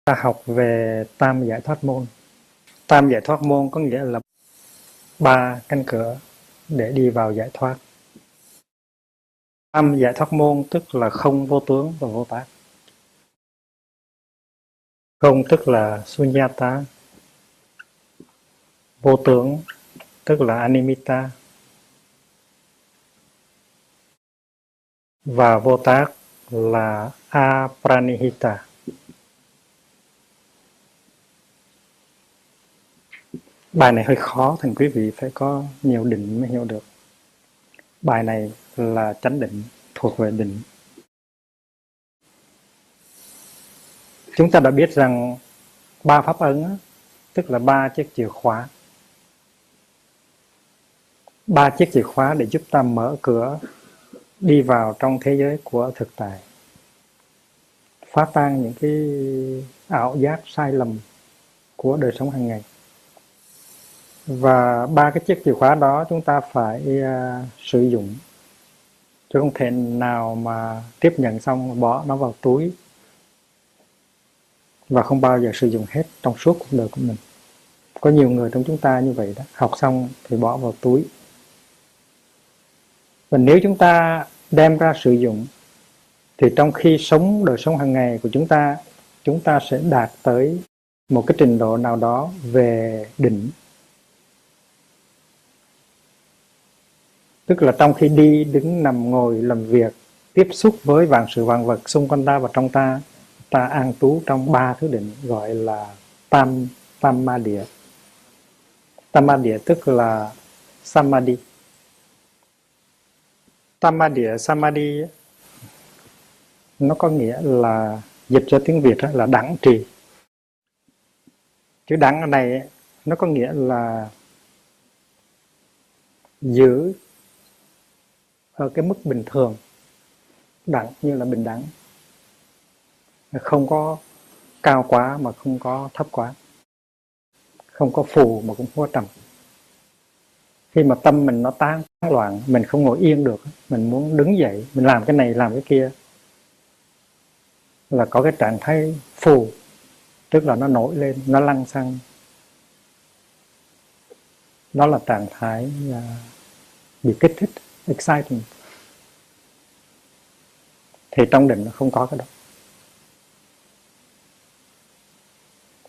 Ta học về tam giải thoát môn. Tam giải thoát môn có nghĩa là 3 cánh cửa để đi vào giải thoát. Tam giải thoát môn tức là không, vô tướng và vô tác. Không tức là sunyata, vô tướng tức là animita, và vô tác là apranihita. Bài này hơi khó, thành quý vị phải có nhiều định mới hiểu được. Bài này là chánh định, thuộc về định. Chúng ta đã biết rằng 3 pháp ấn tức là 3 chiếc chìa khóa. 3 chiếc chìa khóa để giúp ta mở cửa đi vào trong thế giới của thực tại, phá tan những cái ảo giác sai lầm của đời sống hàng ngày. Và 3 cái chiếc chìa khóa đó chúng ta phải sử dụng, chứ không thể nào mà tiếp nhận xong bỏ nó vào túi và không bao giờ sử dụng hết trong suốt cuộc đời của mình. Có nhiều người trong chúng ta như vậy đó, học xong thì bỏ vào túi. Và nếu chúng ta đem ra sử dụng thì trong khi sống đời sống hàng ngày của chúng ta sẽ đạt tới một cái trình độ nào đó về định. Tức là trong khi đi, đứng, nằm, ngồi, làm việc, tiếp xúc với vạn sự vạn vật xung quanh ta và trong ta, ta an trú trong 3 thứ định gọi là tam ma địa. Tam ma địa tức là samadhi. Tam ma địa samadhi nó có nghĩa là, dịch cho tiếng Việt là đẳng trì. Chữ đẳng ở này nó có nghĩa là giữ ở cái mức bình thường, đẳng như là bình đẳng, không có cao quá mà không có thấp quá, không có phù mà cũng không có trầm. Khi mà tâm mình nó tán loạn, mình không ngồi yên được, mình muốn đứng dậy, mình làm cái này làm cái kia, là có cái trạng thái phù, tức là nó nổi lên, nó lăn xăng. Đó là trạng thái bị kích thích, exciting. Thì trong định nó không có cái đó.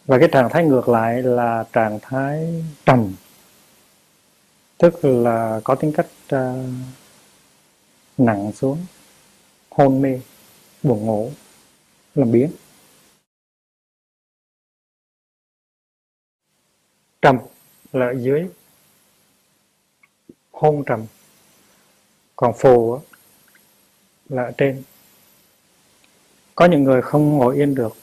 Và cái trạng thái ngược lại là trạng thái trầm, tức là có tính cách nặng xuống, hôn mê, buồn ngủ, làm biếng. Trầm là ở dưới, hôn trầm, còn phù là ở trên. Có những người không ngồi yên được,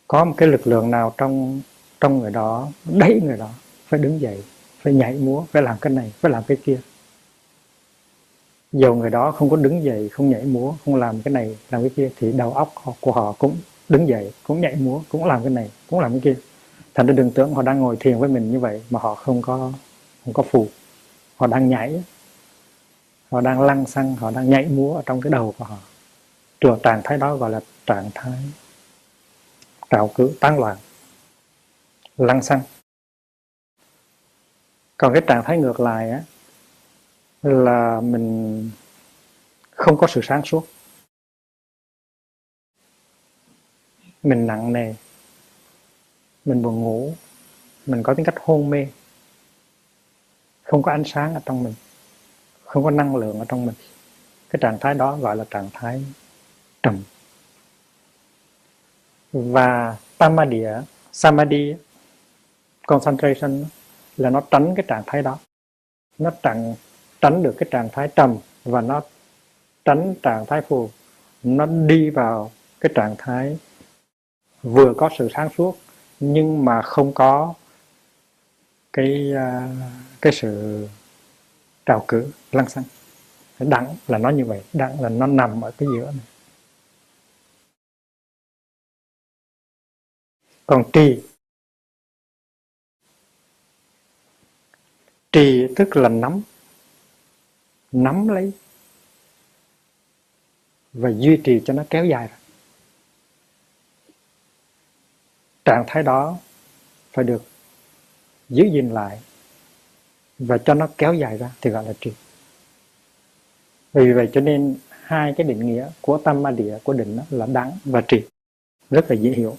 có một cái lực lượng nào trong người đó đẩy người đó phải đứng dậy, phải nhảy múa, phải làm cái này, phải làm cái kia. Dù người đó không có đứng dậy, không nhảy múa, không làm cái này, làm cái kia, thì đầu óc của họ cũng đứng dậy, cũng nhảy múa, cũng làm cái này, cũng làm cái kia. Thành ra đừng tưởng họ đang ngồi thiền với mình như vậy mà họ không có phù. Họ đang nhảy, họ đang lăn xăng, họ đang nhảy múa ở trong cái đầu của họ. Trạng thái đó gọi là trạng thái trạo cử, tán loạn, lăn xăng. Còn cái trạng thái ngược lại là mình không có sự sáng suốt, mình nặng nề, mình buồn ngủ, mình có tính cách hôn mê, không có ánh sáng ở trong mình, không có năng lượng ở trong mình. Cái trạng thái đó gọi là trạng thái trầm. Và samadhi, concentration, là nó tránh cái trạng thái đó. Nó tránh được cái trạng thái trầm, và nó tránh trạng thái phù. Nó đi vào cái trạng thái vừa có sự sáng suốt nhưng mà không có cái sự trào cử, lăng xăng. Đẳng là nó như vậy, đẳng là nó nằm ở cái giữa này. Còn trì tức là nắm lấy, và duy trì cho nó kéo dài ra. Trạng thái đó phải được giữ gìn lại và cho nó kéo dài ra thì gọi là trì. Vì vậy cho nên hai cái định nghĩa của tam ma địa của định là đắng và trì, rất là dễ hiểu.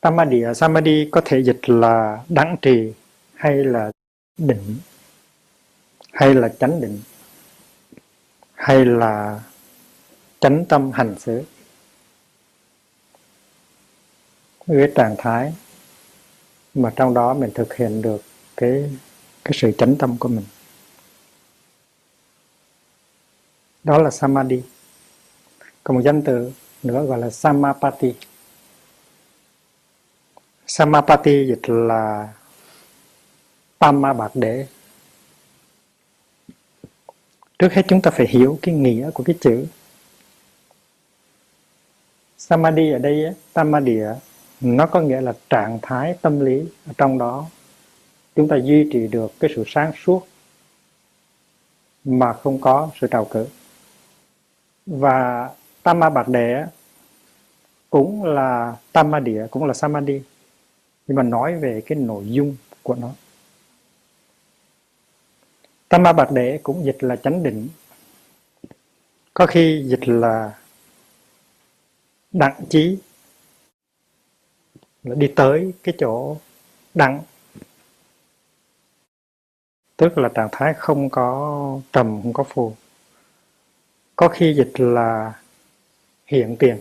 Tam ma địa samadhi có thể dịch là đắng trì, hay là định, hay là chánh định, hay là chánh tâm hành xứ. Cái trạng thái mà trong đó mình thực hiện được cái sự chánh tâm của mình, đó là samadhi. Còn một danh từ nữa gọi là samapati. Samapati dịch là tam ma bạc đế. Trước hết chúng ta phải hiểu cái nghĩa của cái chữ samadhi ở đây, tam ma địa, nó có nghĩa là trạng thái tâm lý ở trong đó chúng ta duy trì được cái sự sáng suốt mà không có sự trào cử. Và tam ma bạc đế cũng là tam ma địa, cũng là samadhi, nhưng mà nói về cái nội dung của nó. Tam ma bạc đế cũng dịch là chánh định, có khi dịch là đặng chí, là đi tới cái chỗ đặng, tức là trạng thái không có trầm, không có phù. Có khi dịch là hiện tiền,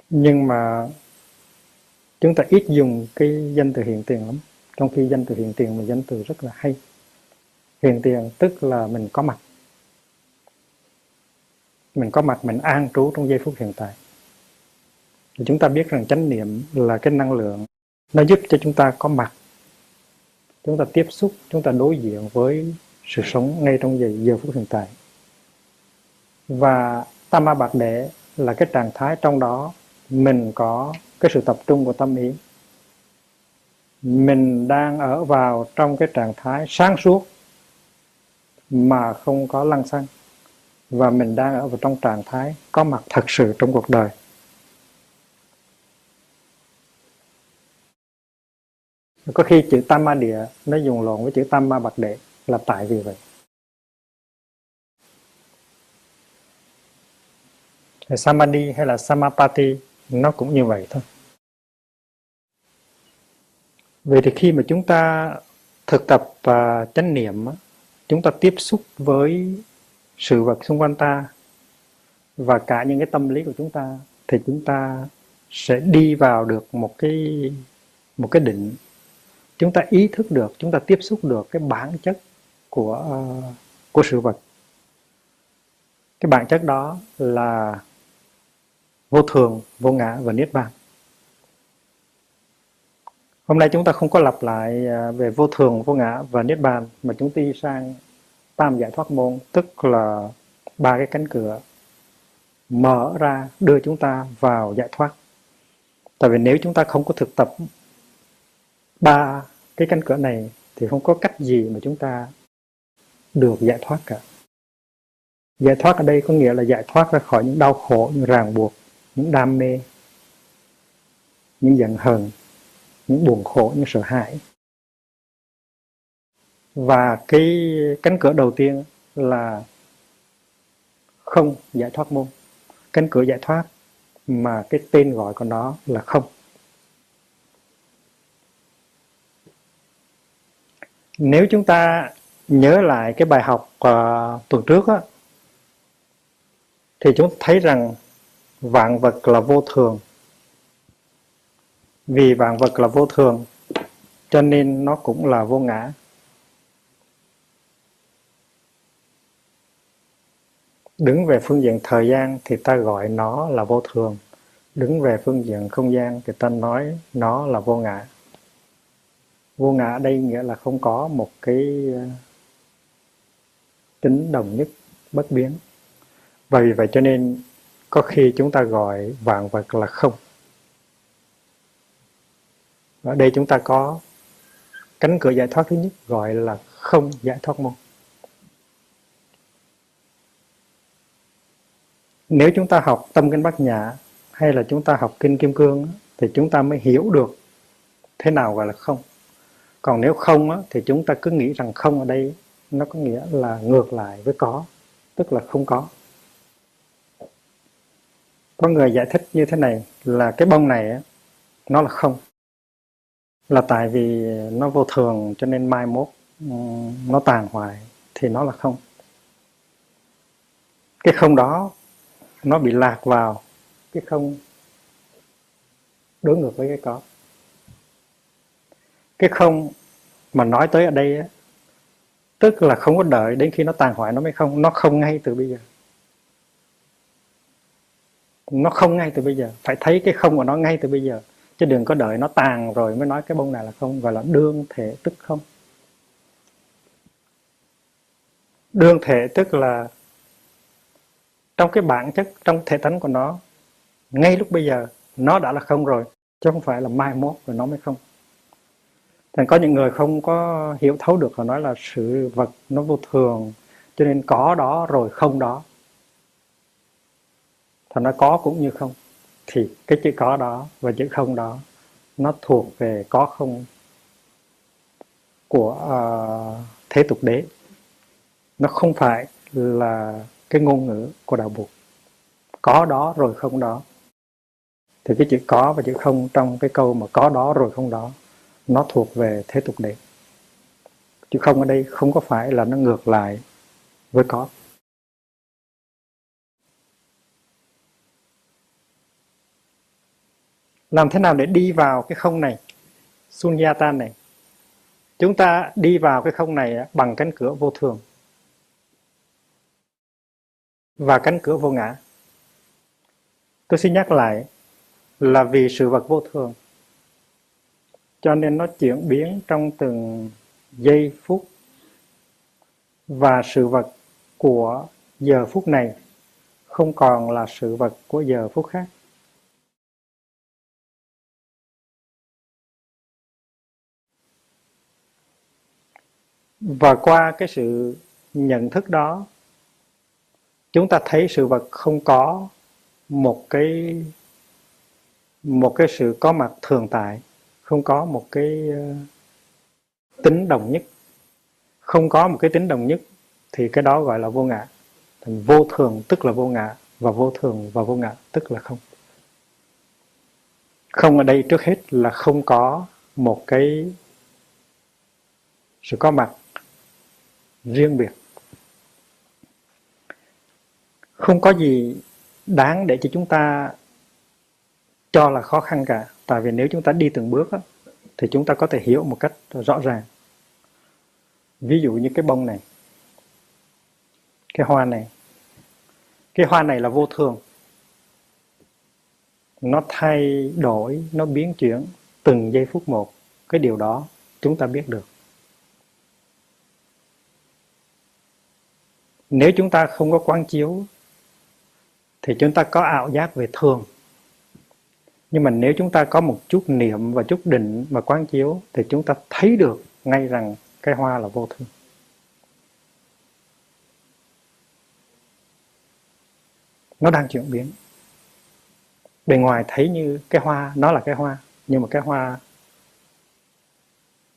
nhưng mà chúng ta ít dùng cái danh từ hiện tiền lắm, trong khi danh từ hiện tiền là danh từ rất là hay. Hiện tiền tức là mình có mặt, mình có mặt, mình an trú trong giây phút hiện tại. Thì chúng ta biết rằng chánh niệm là cái năng lượng, nó giúp cho chúng ta có mặt, chúng ta tiếp xúc, chúng ta đối diện với sự sống ngay trong giờ phút hiện tại. Và tam ma bạc đế là cái trạng thái trong đó mình có cái sự tập trung của tâm ý, mình đang ở vào trong cái trạng thái sáng suốt mà không có lăng xăng, và mình đang ở vào trong trạng thái có mặt thật sự trong cuộc đời. Có khi chữ tam ma địa nó dùng lộn với chữ tam ma bạc đế là tại vì vậy. Samadhi hay là samapati nó cũng như vậy thôi. Vậy thì khi mà chúng ta thực tập chánh niệm, chúng ta tiếp xúc với sự vật xung quanh ta và cả những cái tâm lý của chúng ta, thì chúng ta sẽ đi vào được một cái định. Chúng ta ý thức được, chúng ta tiếp xúc được cái bản chất của sự vật. Cái bản chất đó là vô thường, vô ngã và niết bàn. Hôm nay chúng ta không có lặp lại về vô thường, vô ngã và niết bàn, mà chúng ta đi sang tam giải thoát môn, tức là ba cái cánh cửa mở ra đưa chúng ta vào giải thoát. Tại vì nếu chúng ta không có thực tập ba cái cánh cửa này thì không có cách gì mà chúng ta được giải thoát cả. Giải thoát ở đây có nghĩa là giải thoát ra khỏi những đau khổ, những ràng buộc, những đam mê, những giận hờn, những buồn khổ, những sợ hãi. Và cái cánh cửa đầu tiên là không giải thoát môn. Cánh cửa giải thoát mà cái tên gọi của nó là không. Nếu chúng ta nhớ lại cái bài học tuần trước á, thì chúng ta thấy rằng vạn vật là vô thường. Vì vạn vật là vô thường cho nên nó cũng là vô ngã. Đứng về phương diện thời gian thì ta gọi nó là vô thường. Đứng về phương diện không gian thì ta nói nó là vô ngã. Vô ngã ở đây nghĩa là không có một cái tính đồng nhất, bất biến. Và vì vậy cho nên có khi chúng ta gọi vạn vật là không. Ở đây chúng ta có cánh cửa giải thoát thứ nhất gọi là không giải thoát môn. Nếu chúng ta học tâm kinh Bát Nhã hay là chúng ta học kinh Kim Cương thì chúng ta mới hiểu được thế nào gọi là không. Còn nếu không thì chúng ta cứ nghĩ rằng không ở đây nó có nghĩa là ngược lại với có, tức là không có. Có người giải thích như thế này là cái bông này nó là không, là tại vì nó vô thường cho nên mai mốt nó tàn hoại thì nó là không. Cái không đó nó bị lạc vào cái không đối ngược với cái có. Cái không mà nói tới ở đây tức là không có đợi đến khi nó tàn hoại nó mới không, nó không ngay từ bây giờ. Nó không ngay từ bây giờ, phải thấy cái không của nó ngay từ bây giờ, chứ đừng có đợi nó tàn rồi mới nói cái bông này là không, gọi là đương thể tức không. Đương thể tức là trong cái bản chất, trong thể tánh của nó, ngay lúc bây giờ nó đã là không rồi, chứ không phải là mai mốt rồi nó mới không. Thành có những người không có hiểu thấu được, họ nói là sự vật nó vô thường cho nên có đó rồi không đó. Thành nó có cũng như không, thì cái chữ có đó và chữ không đó nó thuộc về có không của thế tục đế. Nó không phải là cái ngôn ngữ của đạo Bụt. Có đó rồi không đó. Thì cái chữ có và chữ không trong cái câu mà có đó rồi không đó nó thuộc về thế tục đế. Chữ không ở đây không có phải là nó ngược lại với có. Làm thế nào để đi vào cái không này, Sunyata này? Chúng ta đi vào cái không này bằng cánh cửa vô thường và cánh cửa vô ngã. Tôi xin nhắc lại là vì sự vật vô thường cho nên nó chuyển biến trong từng giây phút, và sự vật của giờ phút này không còn là sự vật của giờ phút khác. Và qua cái sự nhận thức đó, chúng ta thấy sự vật không có một cái sự có mặt thường tại, không có một cái tính đồng nhất. Không có một cái tính đồng nhất thì cái đó gọi là vô ngã. Thành vô thường tức là vô ngã, và vô thường và vô ngã tức là không. Không ở đây trước hết là không có một cái sự có mặt riêng biệt. Không có gì đáng để cho chúng ta cho là khó khăn cả. Tại vì nếu chúng ta đi từng bước thì chúng ta có thể hiểu một cách rõ ràng. Ví dụ như cái bông này, cái hoa này. Cái hoa này là vô thường. Nó thay đổi, nó biến chuyển từng giây phút một. Cái điều đó chúng ta biết được. Nếu chúng ta không có quán chiếu thì chúng ta có ảo giác về thường. Nhưng mà nếu chúng ta có một chút niệm và chút định và quán chiếu thì chúng ta thấy được ngay rằng cái hoa là vô thường. Nó đang chuyển biến. Bề ngoài thấy như cái hoa, nó là cái hoa, nhưng mà cái hoa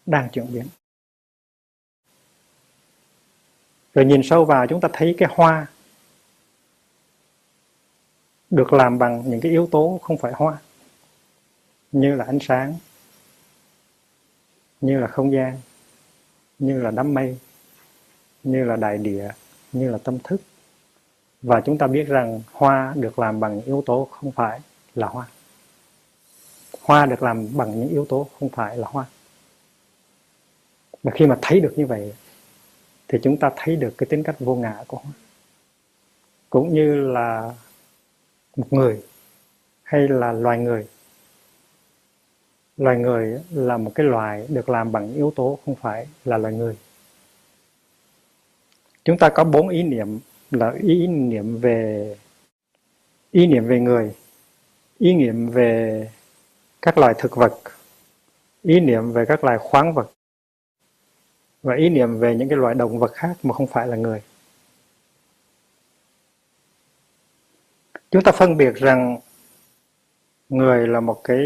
đang chuyển biến. Rồi nhìn sâu vào chúng ta thấy cái hoa được làm bằng những cái yếu tố không phải hoa, như là ánh sáng, như là không gian, như là đám mây, như là đại địa, như là tâm thức. Và chúng ta biết rằng hoa được làm bằng yếu tố không phải là hoa. Hoa được làm bằng những yếu tố không phải là hoa. Và khi mà thấy được như vậy thì chúng ta thấy được cái tính cách vô ngã của hoa. Cũng như là một người hay là loài người. Loài người là một cái loài được làm bằng yếu tố không phải là loài người. Chúng ta có 4 ý niệm, là ý niệm về người, ý niệm về các loài thực vật, ý niệm về các loài khoáng vật, và ý niệm về những cái loài động vật khác mà không phải là người. Chúng ta phân biệt rằng người là một cái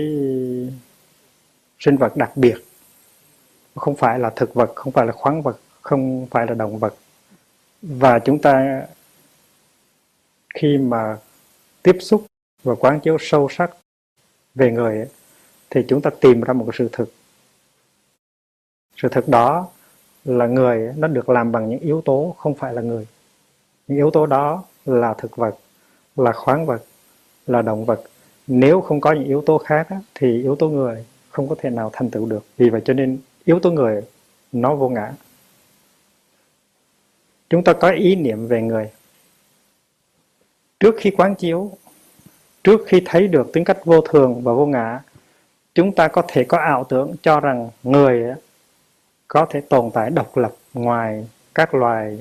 sinh vật đặc biệt, không phải là thực vật, không phải là khoáng vật, không phải là động vật. Và chúng ta khi mà tiếp xúc và quán chiếu sâu sắc về người ấy, thì chúng ta tìm ra một cái sự thực. Sự thực đó là người nó được làm bằng những yếu tố không phải là người. Những yếu tố đó là thực vật, là khoáng vật, là động vật. Nếu không có những yếu tố khác á, thì yếu tố người không có thể nào thành tựu được. Vì vậy cho nên yếu tố người nó vô ngã. Chúng ta có ý niệm về người. Trước khi quán chiếu, trước khi thấy được tính cách vô thường và vô ngã, chúng ta có thể có ảo tưởng cho rằng người có thể tồn tại độc lập ngoài các loài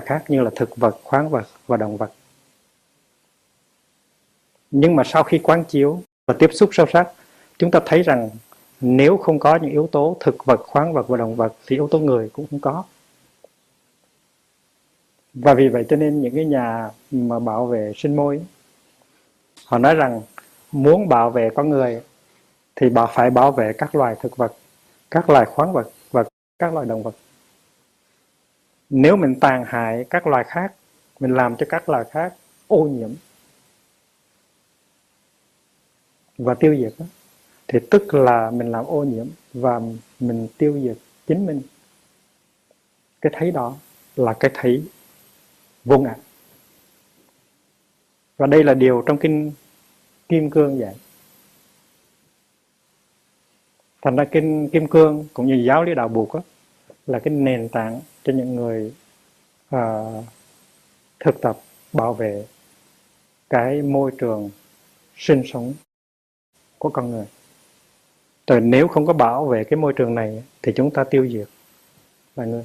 khác như là thực vật, khoáng vật và động vật. Nhưng mà sau khi quán chiếu và tiếp xúc sâu sắc, chúng ta thấy rằng nếu không có những yếu tố thực vật, khoáng vật và động vật thì yếu tố người cũng không có. Và vì vậy cho nên những cái nhà mà bảo vệ sinh môi, họ nói rằng muốn bảo vệ con người thì phải bảo vệ các loài thực vật, các loài khoáng vật và các loài động vật. Nếu mình tàn hại các loài khác, mình làm cho các loài khác ô nhiễm và tiêu diệt đó, thì tức là mình làm ô nhiễm và mình tiêu diệt chính mình. Cái thấy đó là cái thấy vô ngã. Và đây là điều trong kinh Kim Cương dạy. Thành ra kinh Kim Cương cũng như giáo lý đạo Bụt là cái nền tảng cho những người thực tập bảo vệ cái môi trường sinh sống của con người. Rồi nếu không có bảo vệ cái môi trường này thì chúng ta tiêu diệt loài người.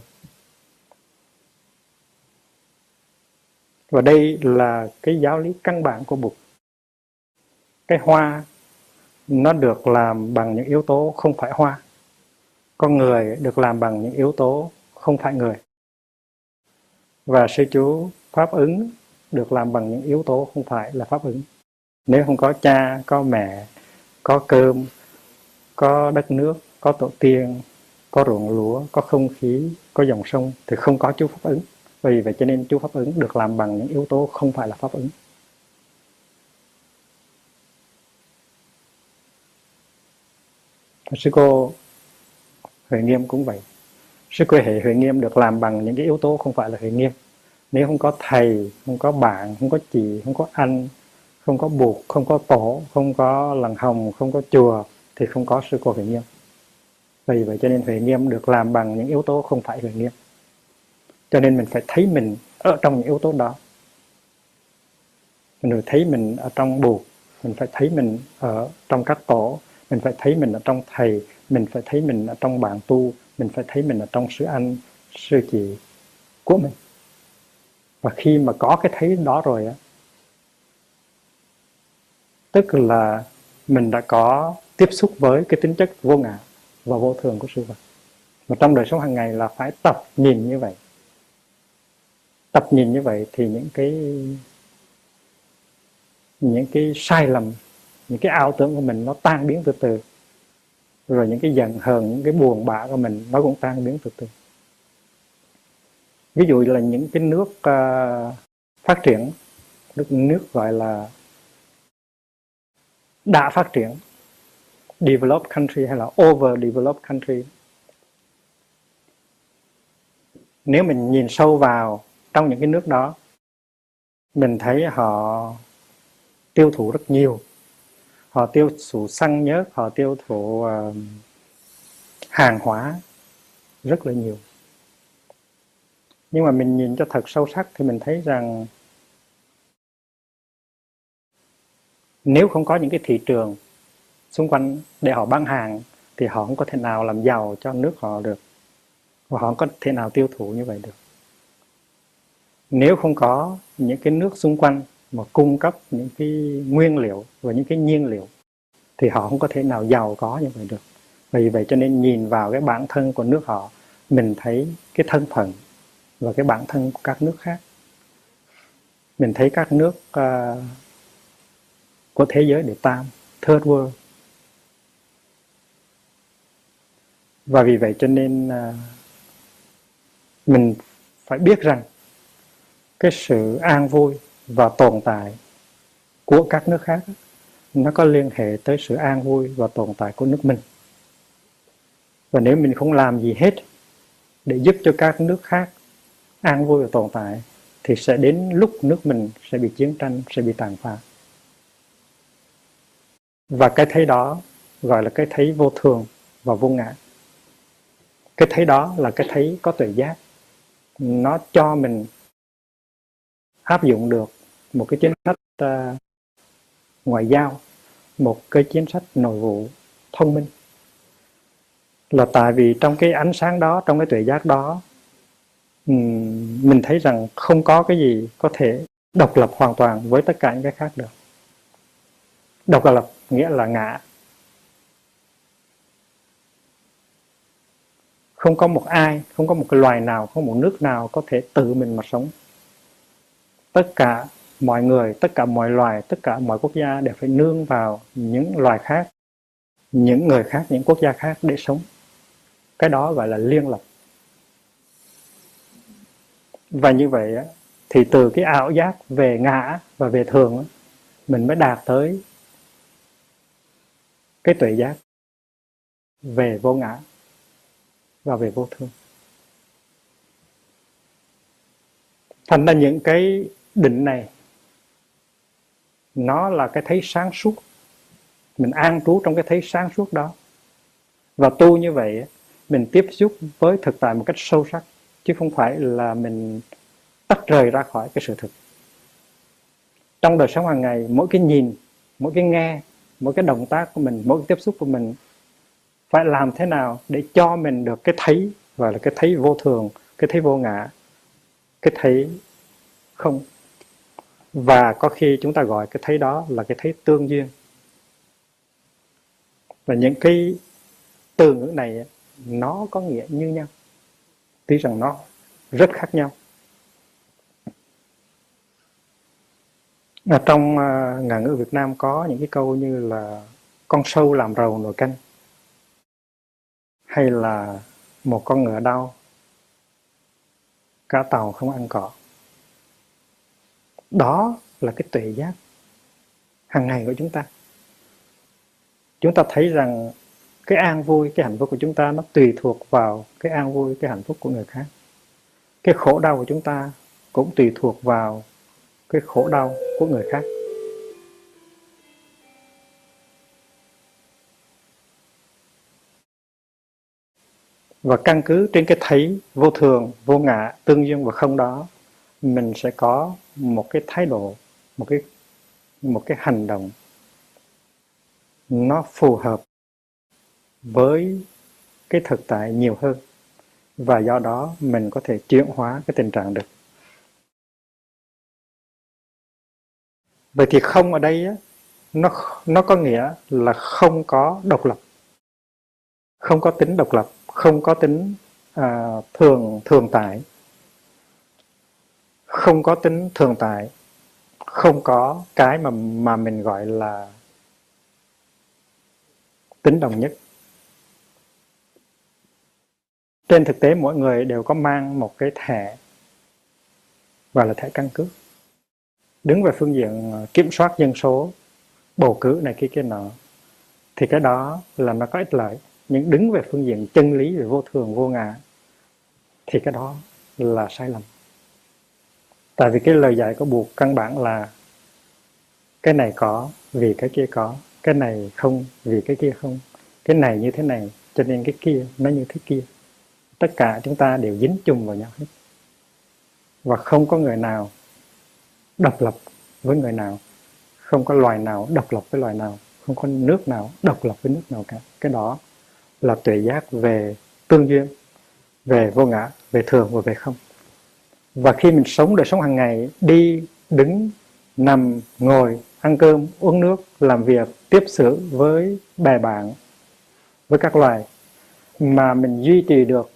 Và đây là cái giáo lý căn bản của Bụt. Cái hoa nó được làm bằng những yếu tố không phải hoa. Con người được làm bằng những yếu tố không phải người. Và sư chú Pháp ứng được làm bằng những yếu tố không phải là Pháp ứng. Nếu không có cha, có mẹ, có cơm, có đất nước, có tổ tiên, có ruộng lúa, có không khí, có dòng sông thì không có chú Pháp ứng. Vì vậy cho nên chú Pháp ứng được làm bằng những yếu tố không phải là Pháp ứng. Sư cô Huệ Nghiêm cũng vậy. Sư cô Huệ Nghiêm được làm bằng những cái yếu tố không phải là Huệ Nghiêm. Nếu không có thầy, không có bạn, không có chị, không có anh, không có Bụt, không có tổ, không có làng Hồng, không có chùa thì không có sư cô Huệ Nghiêm. Vì vậy cho nên Huệ Nghiêm được làm bằng những yếu tố không phải Huệ Nghiêm. Cho nên mình phải thấy mình ở trong những yếu tố đó. Mình phải thấy mình ở trong Bụt, mình phải thấy mình ở trong các tổ, mình phải thấy mình ở trong thầy, mình phải thấy mình ở trong bạn tu, mình phải thấy mình ở trong sư anh, sư chị của mình. Và khi mà có cái thấy đó rồi á, tức là mình đã có tiếp xúc với cái tính chất vô ngã và vô thường của sự vật. Và trong đời sống hàng ngày là phải tập nhìn như vậy. Tập nhìn như vậy thì những cái sai lầm, những cái ảo tưởng của mình nó tan biến từ từ. Rồi những cái giận hờn, những cái buồn bã của mình nó cũng tan biến từ từ. Ví dụ là những cái nước phát triển, nước gọi là đã phát triển, developed country hay là overdeveloped country. Nếu mình nhìn sâu vào trong những cái nước đó, mình thấy họ tiêu thụ rất nhiều. Họ tiêu thụ xăng nhớt, họ tiêu thụ hàng hóa rất là nhiều. Nhưng mà mình nhìn cho thật sâu sắc thì mình thấy rằng nếu không có những cái thị trường xung quanh để họ bán hàng thì họ không có thể nào làm giàu cho nước họ được. Và họ không có thể nào tiêu thụ như vậy được. Nếu không có những cái nước xung quanh mà cung cấp những cái nguyên liệu và những cái nhiên liệu thì họ không có thể nào giàu có như vậy được. Vì vậy cho nên nhìn vào cái bản thân của nước họ, mình thấy cái thân phận và cái bản thân của các nước khác. Mình thấy các nước của thế giới đệ tam, third world. Và vì vậy cho nên mình phải biết rằng cái sự an vui và tồn tại của các nước khác nó có liên hệ tới sự an vui và tồn tại của nước mình. Và nếu mình không làm gì hết để giúp cho các nước khác an vui và tồn tại, thì sẽ đến lúc nước mình sẽ bị chiến tranh, sẽ bị tàn phá. Và cái thấy đó gọi là cái thấy vô thường và vô ngã. Cái thấy đó là cái thấy có tuệ giác. Nó cho mình áp dụng được một cái chính sách ngoại giao, một cái chính sách nội vụ thông minh. Là tại vì trong cái ánh sáng đó, trong cái tuệ giác đó, mình thấy rằng không có cái gì có thể độc lập hoàn toàn với tất cả những cái khác được. Độc lập nghĩa là ngã. Không có một ai, không có một cái loài nào, không có một nước nào có thể tự mình mà sống. Tất cả mọi người, tất cả mọi loài, tất cả mọi quốc gia đều phải nương vào những loài khác, những người khác, những quốc gia khác để sống. Cái đó gọi là liên lập. Và như vậy thì từ cái ảo giác về ngã và về thường, mình mới đạt tới cái tuệ giác về vô ngã và về vô thường. Thành ra những cái định này nó là cái thấy sáng suốt. Mình an trú trong cái thấy sáng suốt đó. Và tu như vậy mình tiếp xúc với thực tại một cách sâu sắc, chứ không phải là mình tách rời ra khỏi cái sự thực. Trong đời sống hàng ngày, mỗi cái nhìn, mỗi cái nghe, mỗi cái động tác của mình, mỗi cái tiếp xúc của mình phải làm thế nào để cho mình được cái thấy, gọi là cái thấy vô thường, cái thấy vô ngã, cái thấy không. Và có khi chúng ta gọi cái thấy đó là cái thấy tương duyên. Và những cái từ ngữ này nó có nghĩa như nhau, tuy rằng nó rất khác nhau. Trong ngạn ngữ Việt Nam có những cái câu như là con sâu làm rầu nồi canh, hay là một con ngựa đau, cả tàu không ăn cỏ. Đó là cái tuệ giác hàng ngày của chúng ta. Chúng ta thấy rằng cái an vui, cái hạnh phúc của chúng ta nó tùy thuộc vào cái an vui, cái hạnh phúc của người khác. Cái khổ đau của chúng ta cũng tùy thuộc vào cái khổ đau của người khác. Và căn cứ trên cái thấy vô thường, vô ngã, tương duyên và không đó, mình sẽ có một cái thái độ, một cái hành động nó phù hợp với cái thực tại nhiều hơn. Và do đó mình có thể chuyển hóa cái tình trạng được. Vậy thì không ở đây nó có nghĩa là không có độc lập, không có tính độc lập, không có tính thường tại, không có tính thường tại, không có cái mà mình gọi là tính đồng nhất. Trên thực tế mỗi người đều có mang một cái thẻ, gọi là thẻ căn cước. Đứng về phương diện kiểm soát dân số, bầu cử này kia nọ, thì cái đó là nó có ích lợi. Nhưng đứng về phương diện chân lý về vô thường, vô ngã, thì cái đó là sai lầm. Tại vì cái lời dạy của Bụt căn bản là cái này có vì cái kia có, cái này không vì cái kia không, cái này như thế này cho nên cái kia nó như thế kia. Tất cả chúng ta đều dính chung vào nhau hết. Và không có người nào độc lập với người nào, không có loài nào độc lập với loài nào, không có nước nào độc lập với nước nào cả. Cái đó là tuệ giác về tương duyên, về vô ngã, về thường và về không. Và khi mình sống đời sống hàng ngày, đi, đứng, nằm, ngồi, ăn cơm, uống nước, làm việc, tiếp xử với bè bạn, với các loài, mà mình duy trì được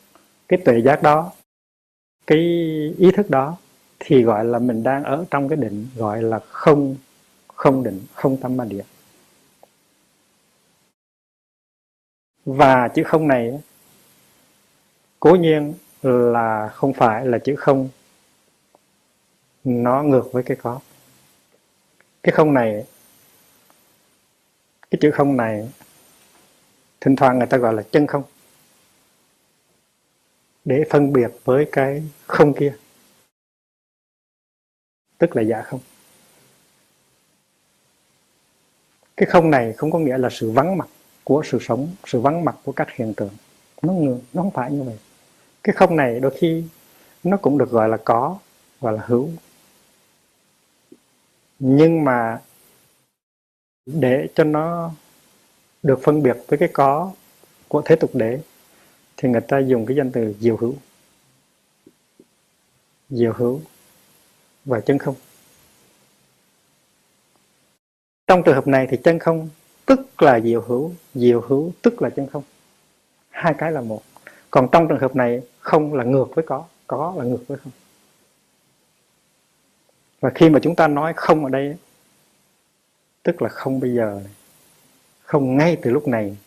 cái tuệ giác đó, cái ý thức đó, thì gọi là mình đang ở trong cái định gọi là không, không định, không tâm ma địa. Và chữ không này cố nhiên là không phải là chữ không nó ngược với cái có. Cái không này, cái chữ không này thỉnh thoảng người ta gọi là chân không, để phân biệt với cái không kia, tức là dạ không. Cái không này không có nghĩa là sự vắng mặt của sự sống, sự vắng mặt của các hiện tượng. Nó không phải như vậy. Cái không này đôi khi nó cũng được gọi là có, gọi là hữu. Nhưng mà để cho nó được phân biệt với cái có của thế tục đế thì người ta dùng cái danh từ diệu hữu. Diệu hữu và chân không. Trong trường hợp này thì chân không tức là diệu hữu tức là chân không. Hai cái là một. Còn trong trường hợp này không là ngược với có là ngược với không. Và khi mà chúng ta nói không ở đây, tức là không bây giờ, không ngay từ lúc này,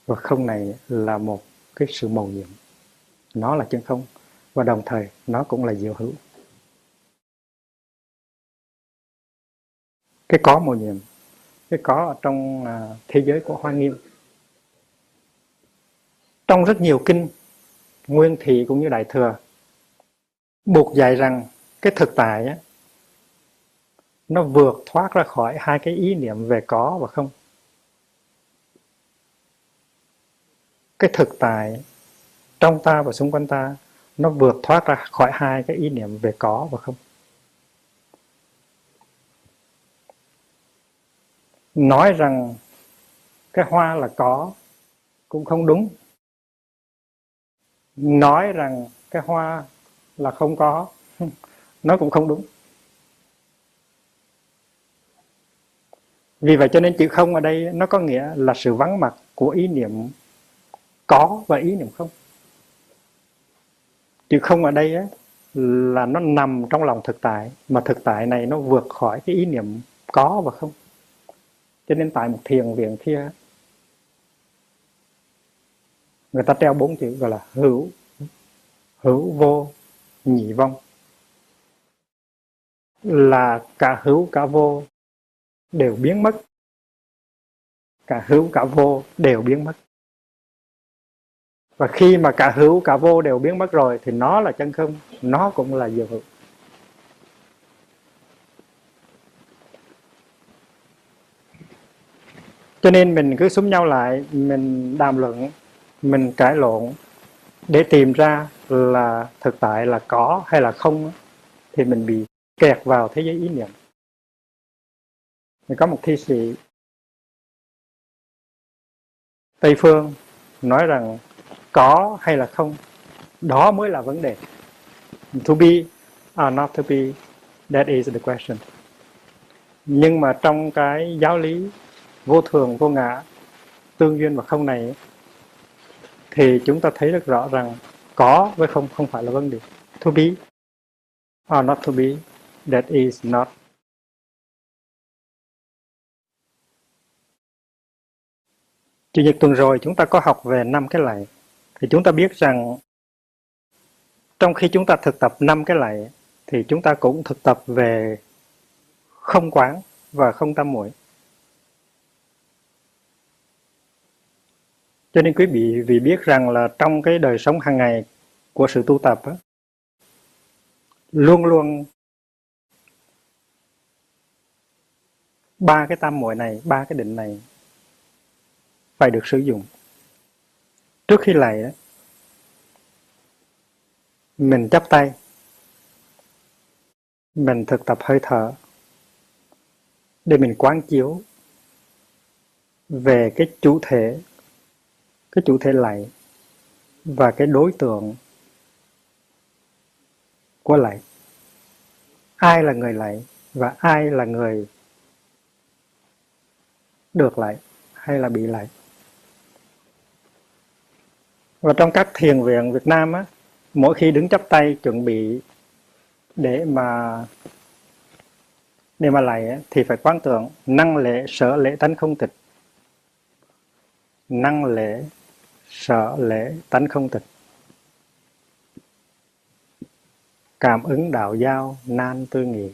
và không này là một cái sự mầu nhiệm. Nó là chân không, và đồng thời nó cũng là diệu hữu. Cái có mầu nhiệm, cái có ở trong thế giới của Hoa Nghiêm. Trong rất nhiều kinh, Nguyên Thủy cũng như Đại Thừa, buộc dạy rằng cái thực tại á, nó vượt thoát ra khỏi hai cái ý niệm về có và không. Cái thực tại trong ta và xung quanh ta nó vượt thoát ra khỏi hai cái ý niệm về có và không. Nói rằng cái hoa là có cũng không đúng. Nói rằng cái hoa là không có nó cũng không đúng. Vì vậy cho nên chữ không ở đây nó có nghĩa là sự vắng mặt của ý niệm có và ý niệm không. Chữ không ở đây á, là nó nằm trong lòng thực tại, mà thực tại này nó vượt khỏi cái ý niệm có và không. Cho nên tại một thiền viện kia, người ta treo 4 chữ gọi là hữu, hữu vô, nhị vong. Là cả hữu cả vô đều biến mất. Cả hữu cả vô đều biến mất. Và khi mà cả hữu cả vô đều biến mất rồi thì nó là chân không, nó cũng là diệu hữu. Cho nên mình cứ xúm nhau lại, mình đàm luận, mình cãi lộn để tìm ra là thực tại là có hay là không, thì mình bị kẹt vào thế giới ý niệm. Mình có một thi sĩ Tây Phương nói rằng có hay là không, đó mới là vấn đề. To be or not to be, that is the question. Nhưng mà trong cái giáo lý vô thường, vô ngã, tương duyên và không này, thì chúng ta thấy rất rõ rằng có với không không phải là vấn đề. To be or not to be, that is not. Chủ nhật tuần rồi chúng ta có học về 5 cái lạy. Thì chúng ta biết rằng trong khi chúng ta thực tập 5 cái lạy thì chúng ta cũng thực tập về không quán và không tam muội. Cho nên quý vị vì biết rằng là trong cái đời sống hàng ngày của sự tu tập á, luôn luôn 3 cái tam muội này, 3 cái định này phải được sử dụng. Trước khi lạy á, mình chắp tay, mình thực tập hơi thở để mình quán chiếu về cái chủ thể lạy và cái đối tượng của lạy. Ai là người lạy và ai là người được lạy hay là bị lạy. Và trong các thiền viện Việt Nam á, mỗi khi đứng chắp tay chuẩn bị để mà lạy á, thì phải quán tưởng năng lễ sở lễ tánh không tịch, năng lễ sở lễ tánh không tịch, cảm ứng đạo giao nan tư nghị.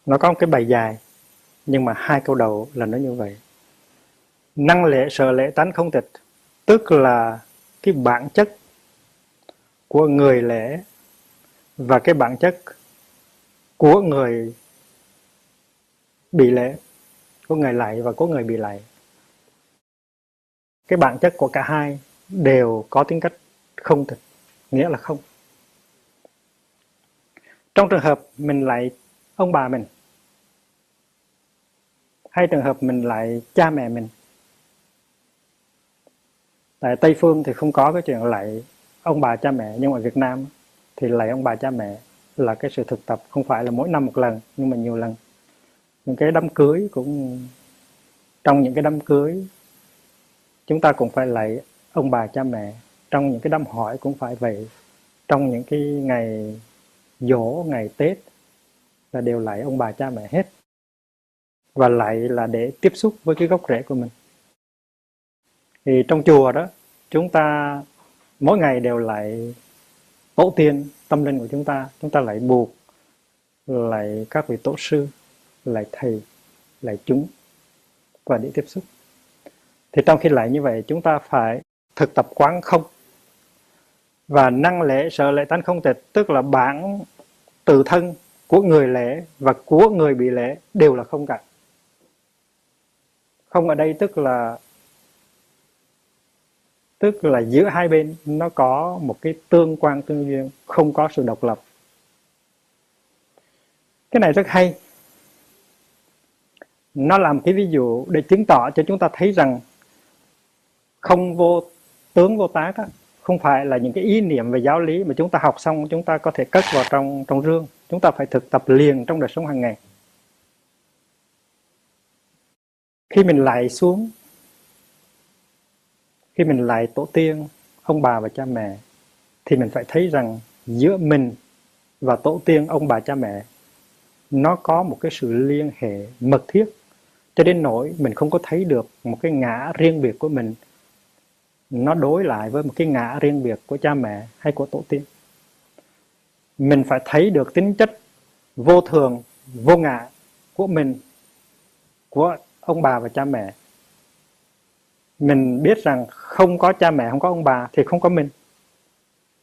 Nó có một cái bài dài, nhưng mà 2 câu đầu là nó như vậy. Năng lễ sở lễ tánh không tịch, tức là cái bản chất của người lễ và cái bản chất của người bị lễ, của người lạy và của người bị lạy. Cái bản chất của cả hai đều có tính cách không tịch, nghĩa là không. Trong trường hợp mình lạy ông bà mình, hay trường hợp mình lạy cha mẹ mình, tại Tây Phương thì không có cái chuyện lạy ông bà cha mẹ, nhưng mà Việt Nam thì lạy ông bà cha mẹ là cái sự thực tập, không phải là mỗi năm một lần nhưng mà nhiều lần. Những cái đám cưới cũng, trong những cái đám cưới chúng ta cũng phải lạy ông bà cha mẹ, trong những cái đám hỏi cũng phải vậy, trong những cái ngày giỗ, ngày Tết là đều lạy ông bà cha mẹ hết. Và lạy là để tiếp xúc với cái gốc rễ của mình. Thì trong chùa đó, chúng ta mỗi ngày đều lạy tổ tiên tâm linh của chúng ta lạy Bụt, lạy các vị tổ sư, lạy thầy, lạy chúng, và để tiếp xúc. Thì trong khi lạy như vậy, chúng ta phải thực tập quán không. Và năng lễ sở lễ tánh không tịch, tức là bản tự thân của người lễ và của người bị lễ đều là không cả. Không ở đây tức là giữa hai bên nó có một cái tương quan tương duyên, không có sự độc lập. Cái này rất hay. Nó làm cái ví dụ để chứng tỏ cho chúng ta thấy rằng không vô tướng vô tác đó, không phải là những cái ý niệm về giáo lý mà chúng ta học xong chúng ta có thể cất vào trong rương. Chúng ta phải thực tập liền trong đời sống hàng ngày. Khi mình lạy xuống, khi mình lạy tổ tiên, ông bà và cha mẹ, thì mình phải thấy rằng giữa mình và tổ tiên, ông bà cha mẹ, nó có một cái sự liên hệ mật thiết, cho đến nỗi mình không có thấy được một cái ngã riêng biệt của mình nó đối lại với một cái ngã riêng biệt của cha mẹ hay của tổ tiên. Mình phải thấy được tính chất vô thường, vô ngã của mình, của ông bà và cha mẹ. Mình biết rằng không có cha mẹ, không có ông bà thì không có mình.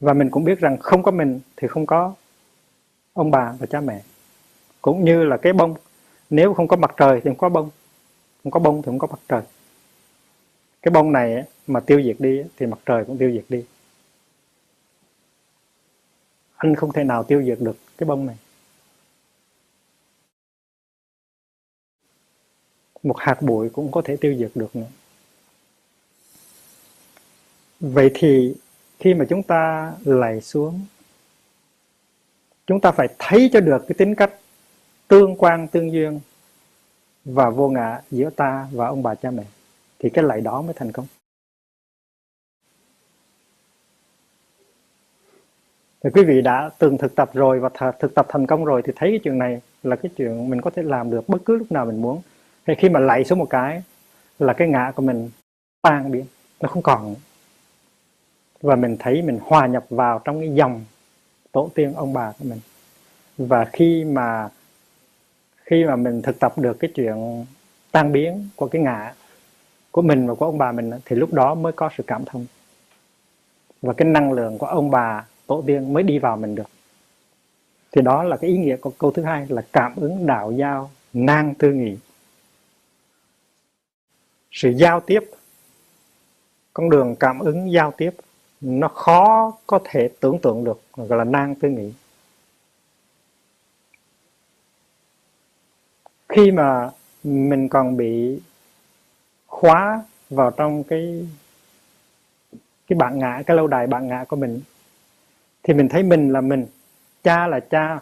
Và mình cũng biết rằng không có mình thì không có ông bà và cha mẹ. Cũng như là cái bông, nếu không có mặt trời thì không có bông, không có bông thì không có mặt trời. Cái bông này mà tiêu diệt đi thì mặt trời cũng tiêu diệt đi. Anh không thể nào tiêu diệt được cái bông này. Một hạt bụi cũng có thể tiêu diệt được nữa. Vậy thì khi mà chúng ta lạy xuống, chúng ta phải thấy cho được cái tính cách tương quan tương duyên và vô ngã giữa ta và ông bà cha mẹ, thì cái lạy đó mới thành công. Thì quý vị đã từng thực tập rồi và thực tập thành công rồi thì thấy cái chuyện này là cái chuyện mình có thể làm được bất cứ lúc nào mình muốn. Thì khi mà lạy xuống một cái là cái ngã của mình tan biến, nó không còn. Và mình thấy mình hòa nhập vào trong cái dòng tổ tiên ông bà của mình. Và khi mà mình thực tập được cái chuyện tan biến của cái ngã của mình và của ông bà mình, thì lúc đó mới có sự cảm thông. Và cái năng lượng của ông bà tổ tiên mới đi vào mình được. Thì đó là cái ý nghĩa của câu thứ hai, là cảm ứng đạo giao nan tư nghị. Sự giao tiếp, con đường cảm ứng giao tiếp, nó khó có thể tưởng tượng được, gọi là nan tư nghị. Khi mà mình còn bị khóa vào trong cái bản ngã, cái lâu đài bản ngã của mình, thì mình thấy mình là mình, cha là cha,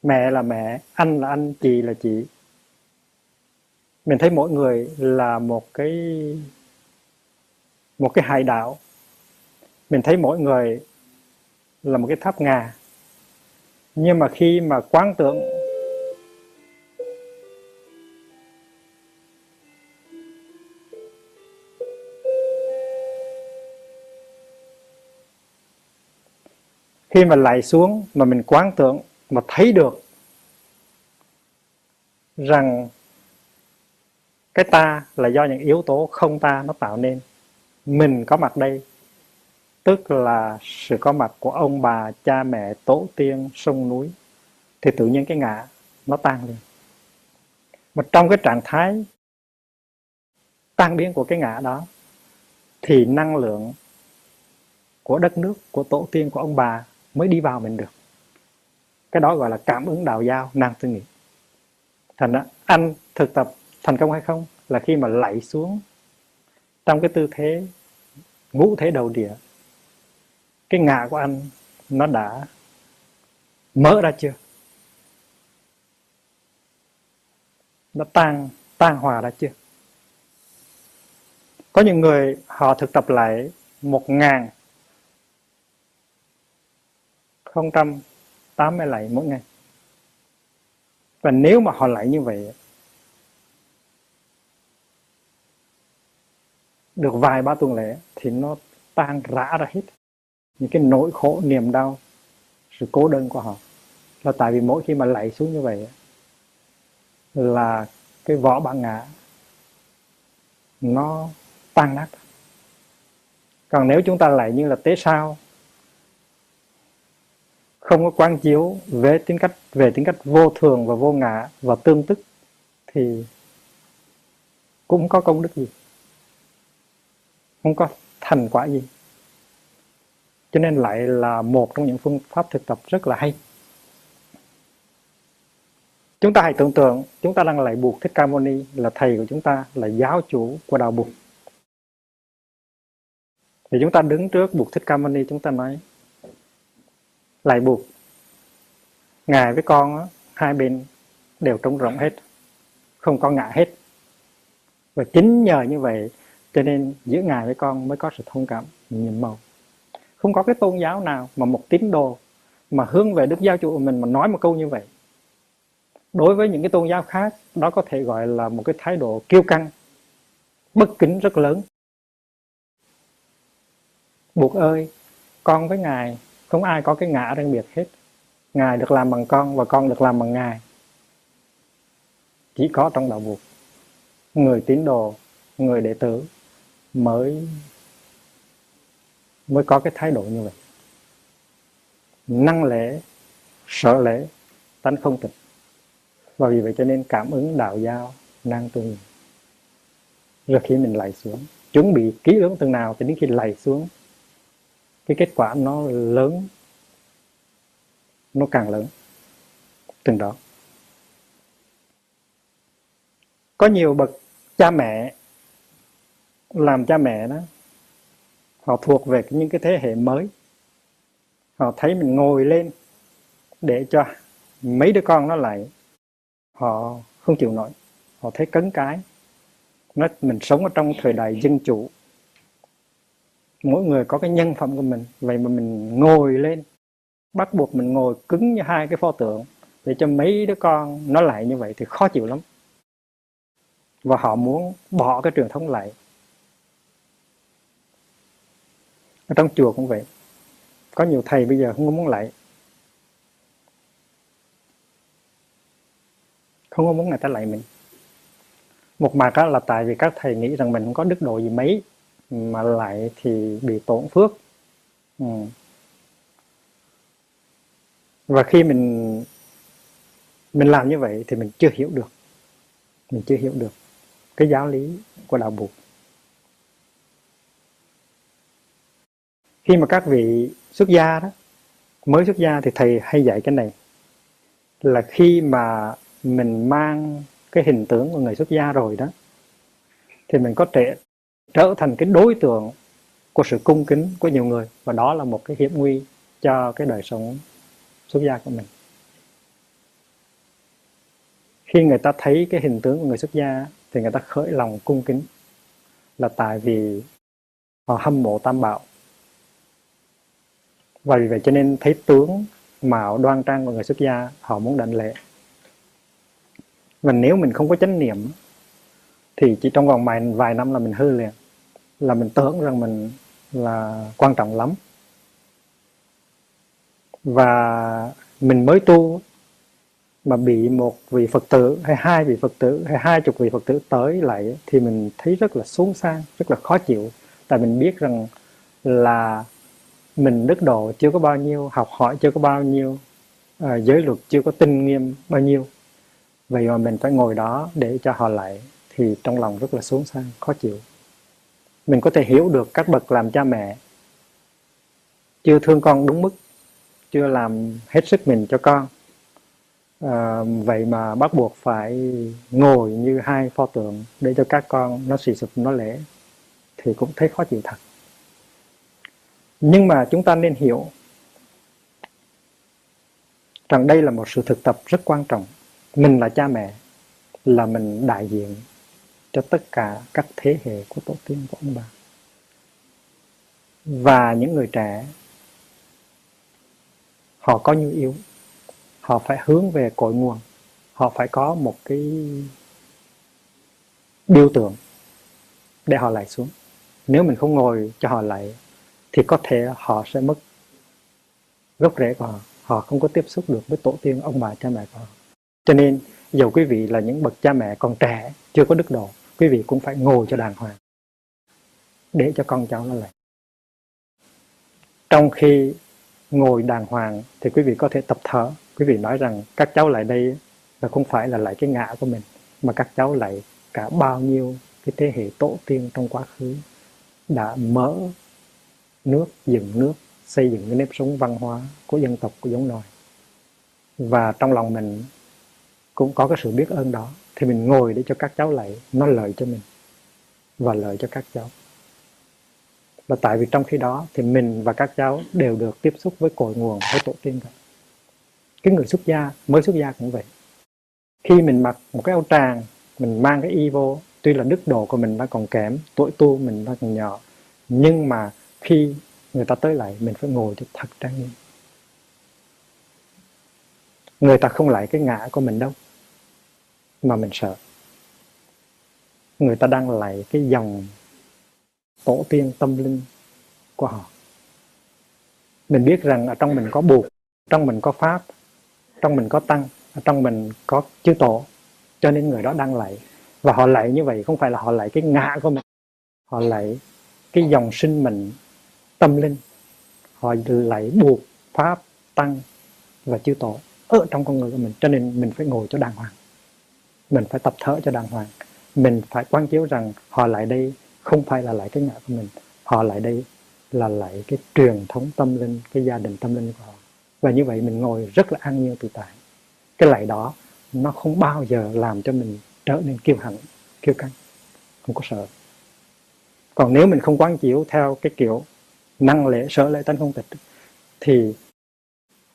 mẹ là mẹ, anh là anh, chị là chị. Mình thấy mỗi người là một cái một cái hải đảo, mình thấy mỗi người là một cái tháp ngà. Nhưng mà khi mà quán tưởng, khi mà lại xuống mà mình quán tưởng mà thấy được rằng cái ta là do những yếu tố không ta nó tạo nên. Mình có mặt đây tức là sự có mặt của ông bà, cha mẹ, tổ tiên, sông núi, thì tự nhiên cái ngã nó tan lên. Mà trong cái trạng thái tan biến của cái ngã đó thì năng lượng của đất nước, của tổ tiên, của ông bà mới đi vào mình được. Cái đó gọi là cảm ứng đạo giao năng tư nghị. Thành ra anh thực tập thành công hay không là khi mà lạy xuống trong cái tư thế ngũ thế đầu địa, cái ngã của anh nó đã mở ra chưa, nó tan hòa ra chưa. Có những người họ thực tập lại 1080 lạy mỗi ngày, và nếu mà họ lạy như vậy được vài ba tuần lễ thì nó tan rã ra hết những cái nỗi khổ, niềm đau, sự cô đơn của họ. Là tại vì mỗi khi mà lạy xuống như vậy là cái vỏ bản ngã nó tan nát. Còn nếu chúng ta lại như là tế sao, không có quán chiếu về tính cách vô thường và vô ngã và tương tức, thì cũng không có công đức gì, không có thành quả gì. Cho nên lại là một trong những phương pháp thực tập rất là hay. Chúng ta hãy tưởng tượng chúng ta đang lạy Bụt Thích Ca Mâu Ni, là thầy của chúng ta, là giáo chủ của đạo Bụt. Thì chúng ta đứng trước Bụt Thích Ca Mâu Ni, chúng ta nói: lạy Bụt, Ngài với con á, hai bên đều trống rỗng hết, không có ngã hết. Và chính nhờ như vậy cho nên giữa Ngài với con mới có sự thông cảm, nhiệm màu. Không có cái tôn giáo nào mà một tín đồ mà hướng về Đức Giáo Chủ của mình mà nói một câu như vậy. Đối với những cái tôn giáo khác, đó có thể gọi là một cái thái độ kiêu căng, bất kính rất lớn. Bụt ơi, con với Ngài không ai có cái ngã riêng biệt hết. Ngài được làm bằng con và con được làm bằng Ngài. Chỉ có trong đạo Bụt, người tín đồ, người đệ tử mới có cái thái độ như vậy. Năng lễ, sở lễ, tánh không tịch. Và vì vậy cho nên cảm ứng đạo giao năng tương. Rồi khi mình lạy xuống, chuẩn bị kỹ lưỡng từng nào cho đến khi lạy xuống, cái kết quả nó lớn, nó càng lớn từng đó. Có nhiều bậc cha mẹ làm cha mẹ đó, họ thuộc về những cái thế hệ mới. Họ thấy mình ngồi lên để cho mấy đứa con nó lại, họ không chịu nổi, họ thấy cấn cái. Nói mình sống ở trong thời đại dân chủ, mỗi người có cái nhân phẩm của mình, vậy mà mình ngồi lên, bắt buộc mình ngồi cứng như hai cái pho tượng để cho mấy đứa con nó lại như vậy thì khó chịu lắm. Và họ muốn bỏ cái truyền thống lại. Ở trong chùa cũng vậy, có nhiều thầy bây giờ không có muốn lại, không có muốn người ta lại mình. Một mặt đó là tại vì các thầy nghĩ rằng mình không có đức độ gì mấy, mà lại thì bị tổn phước. Và khi mình làm như vậy thì mình chưa hiểu được, cái giáo lý của đạo Bụt. Khi mà các vị xuất gia đó, mới xuất gia thì thầy hay dạy cái này, là khi mà mình mang cái hình tướng của người xuất gia rồi đó, thì mình có thể trở thành cái đối tượng của sự cung kính của nhiều người, và đó là một cái hiểm nguy cho cái đời sống xuất gia của mình. Khi người ta thấy cái hình tướng của người xuất gia thì người ta khởi lòng cung kính, là tại vì họ hâm mộ Tam Bảo. Và vì vậy cho nên thấy tướng mạo đoan trang của người xuất gia, họ muốn đảnh lễ. Và nếu mình không có chánh niệm thì chỉ trong vòng vài năm là mình hư liền, là mình tưởng rằng mình là quan trọng lắm. Và mình mới tu mà bị một vị Phật tử hay hai vị Phật tử hay 20 vị Phật tử tới lại thì mình thấy rất là xuống sang, rất là khó chịu. Tại mình biết rằng là mình đức độ chưa có bao nhiêu, học hỏi chưa có bao nhiêu, giới luật chưa có tinh nghiêm bao nhiêu. Vậy mà mình phải ngồi đó để cho họ lại thì trong lòng rất là xuống sang, khó chịu. Mình có thể hiểu được các bậc làm cha mẹ chưa thương con đúng mức, chưa làm hết sức mình cho con. Vậy mà bắt buộc phải ngồi như hai pho tượng để cho các con nó xì sụp nó lễ thì cũng thấy khó chịu thật. Nhưng mà chúng ta nên hiểu rằng đây là một sự thực tập rất quan trọng. Mình là cha mẹ, là mình đại diện cho tất cả các thế hệ của tổ tiên của ông bà. Và những người trẻ, họ có nhu yếu, họ phải hướng về cội nguồn, họ phải có một cái biểu tượng để họ lại xuống. Nếu mình không ngồi cho họ lại thì có thể họ sẽ mất gốc rễ của họ, họ không có tiếp xúc được với tổ tiên ông bà cha mẹ của họ. Cho nên dầu quý vị là những bậc cha mẹ còn trẻ, chưa có đức độ, quý vị cũng phải ngồi cho đàng hoàng để cho con cháu nó lại. Trong khi ngồi đàng hoàng thì quý vị có thể tập thở. Quý vị nói rằng các cháu lại đây là không phải là lại cái ngã của mình, mà các cháu lại cả bao nhiêu cái thế hệ tổ tiên trong quá khứ đã mở nước, dựng nước, xây dựng cái nếp sống văn hóa của dân tộc, của giống loài. Và trong lòng mình cũng có cái sự biết ơn đó, thì mình ngồi để cho các cháu lại, nó lợi cho mình và lợi cho các cháu. Và tại vì trong khi đó thì mình và các cháu đều được tiếp xúc với cội nguồn, với tổ tiên cả. Cái người xuất gia, mới xuất gia cũng vậy. Khi mình mặc một cái áo tràng, mình mang cái y vô, tuy là đức độ của mình nó còn kém, tuổi tu mình nó còn nhỏ, nhưng mà khi người ta tới lại, mình phải ngồi cho thật trang nghiêm. Người ta không lại cái ngã của mình đâu, mà mình sợ. Người ta đang lại cái dòng tổ tiên tâm linh của họ. Mình biết rằng ở trong mình có Bụt, trong mình có Pháp, trong mình có Tăng, ở trong mình có chư Tổ, cho nên người đó đang lạy. Và họ lạy như vậy không phải là họ lạy cái ngã của mình, họ lạy cái dòng sinh mệnh tâm linh, họ lạy Bụt, Pháp, Tăng và chư Tổ ở trong con người của mình. Cho nên mình phải ngồi cho đàng hoàng, mình phải tập thở cho đàng hoàng, mình phải quán chiếu rằng họ lại đây không phải là lại cái ngã của mình, họ lại đây là lại cái truyền thống tâm linh, cái gia đình tâm linh của họ. Và như vậy mình ngồi rất là an nhiên tự tại. Cái lạy đó nó không bao giờ làm cho mình trở nên kiêu hãnh, kiêu căng, không có sợ. Còn nếu mình không quán chiếu theo cái kiểu năng lễ, sở lễ, tánh không tịch thì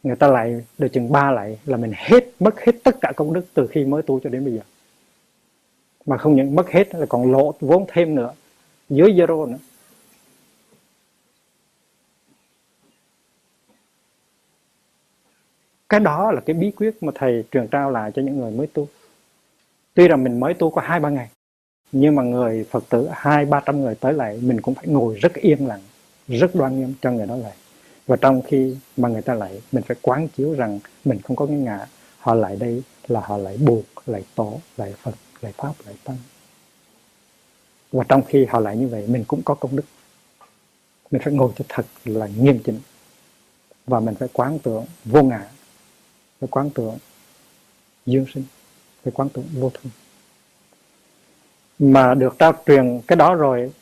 người ta lại được chừng 3 lại là mình mất hết tất cả công đức từ khi mới tu cho đến bây giờ. Mà không những mất hết là còn lỗ vốn thêm nữa, dưới zero nữa. Cái đó là cái bí quyết mà thầy truyền trao lại cho những người mới tu. Tuy rằng mình mới tu có 2-3 ngày, nhưng mà người Phật tử 200-300 người tới lại, mình cũng phải ngồi rất yên lặng, rất đoan nghiêm cho người đó lại. Và trong khi mà người ta lại, mình phải quán chiếu rằng mình không có cái ngã. Họ lại đây là họ lại Bụt, lại Tổ, lại Phật, lại Pháp, lại Tăng. Và trong khi họ lại như vậy, mình cũng có công đức. Mình phải ngồi cho thật là nghiêm chỉnh. Và mình phải quán tưởng vô ngã, phải quán tưởng dương sinh, phải quán tưởng vô thường. Mà được trao truyền cái đó rồi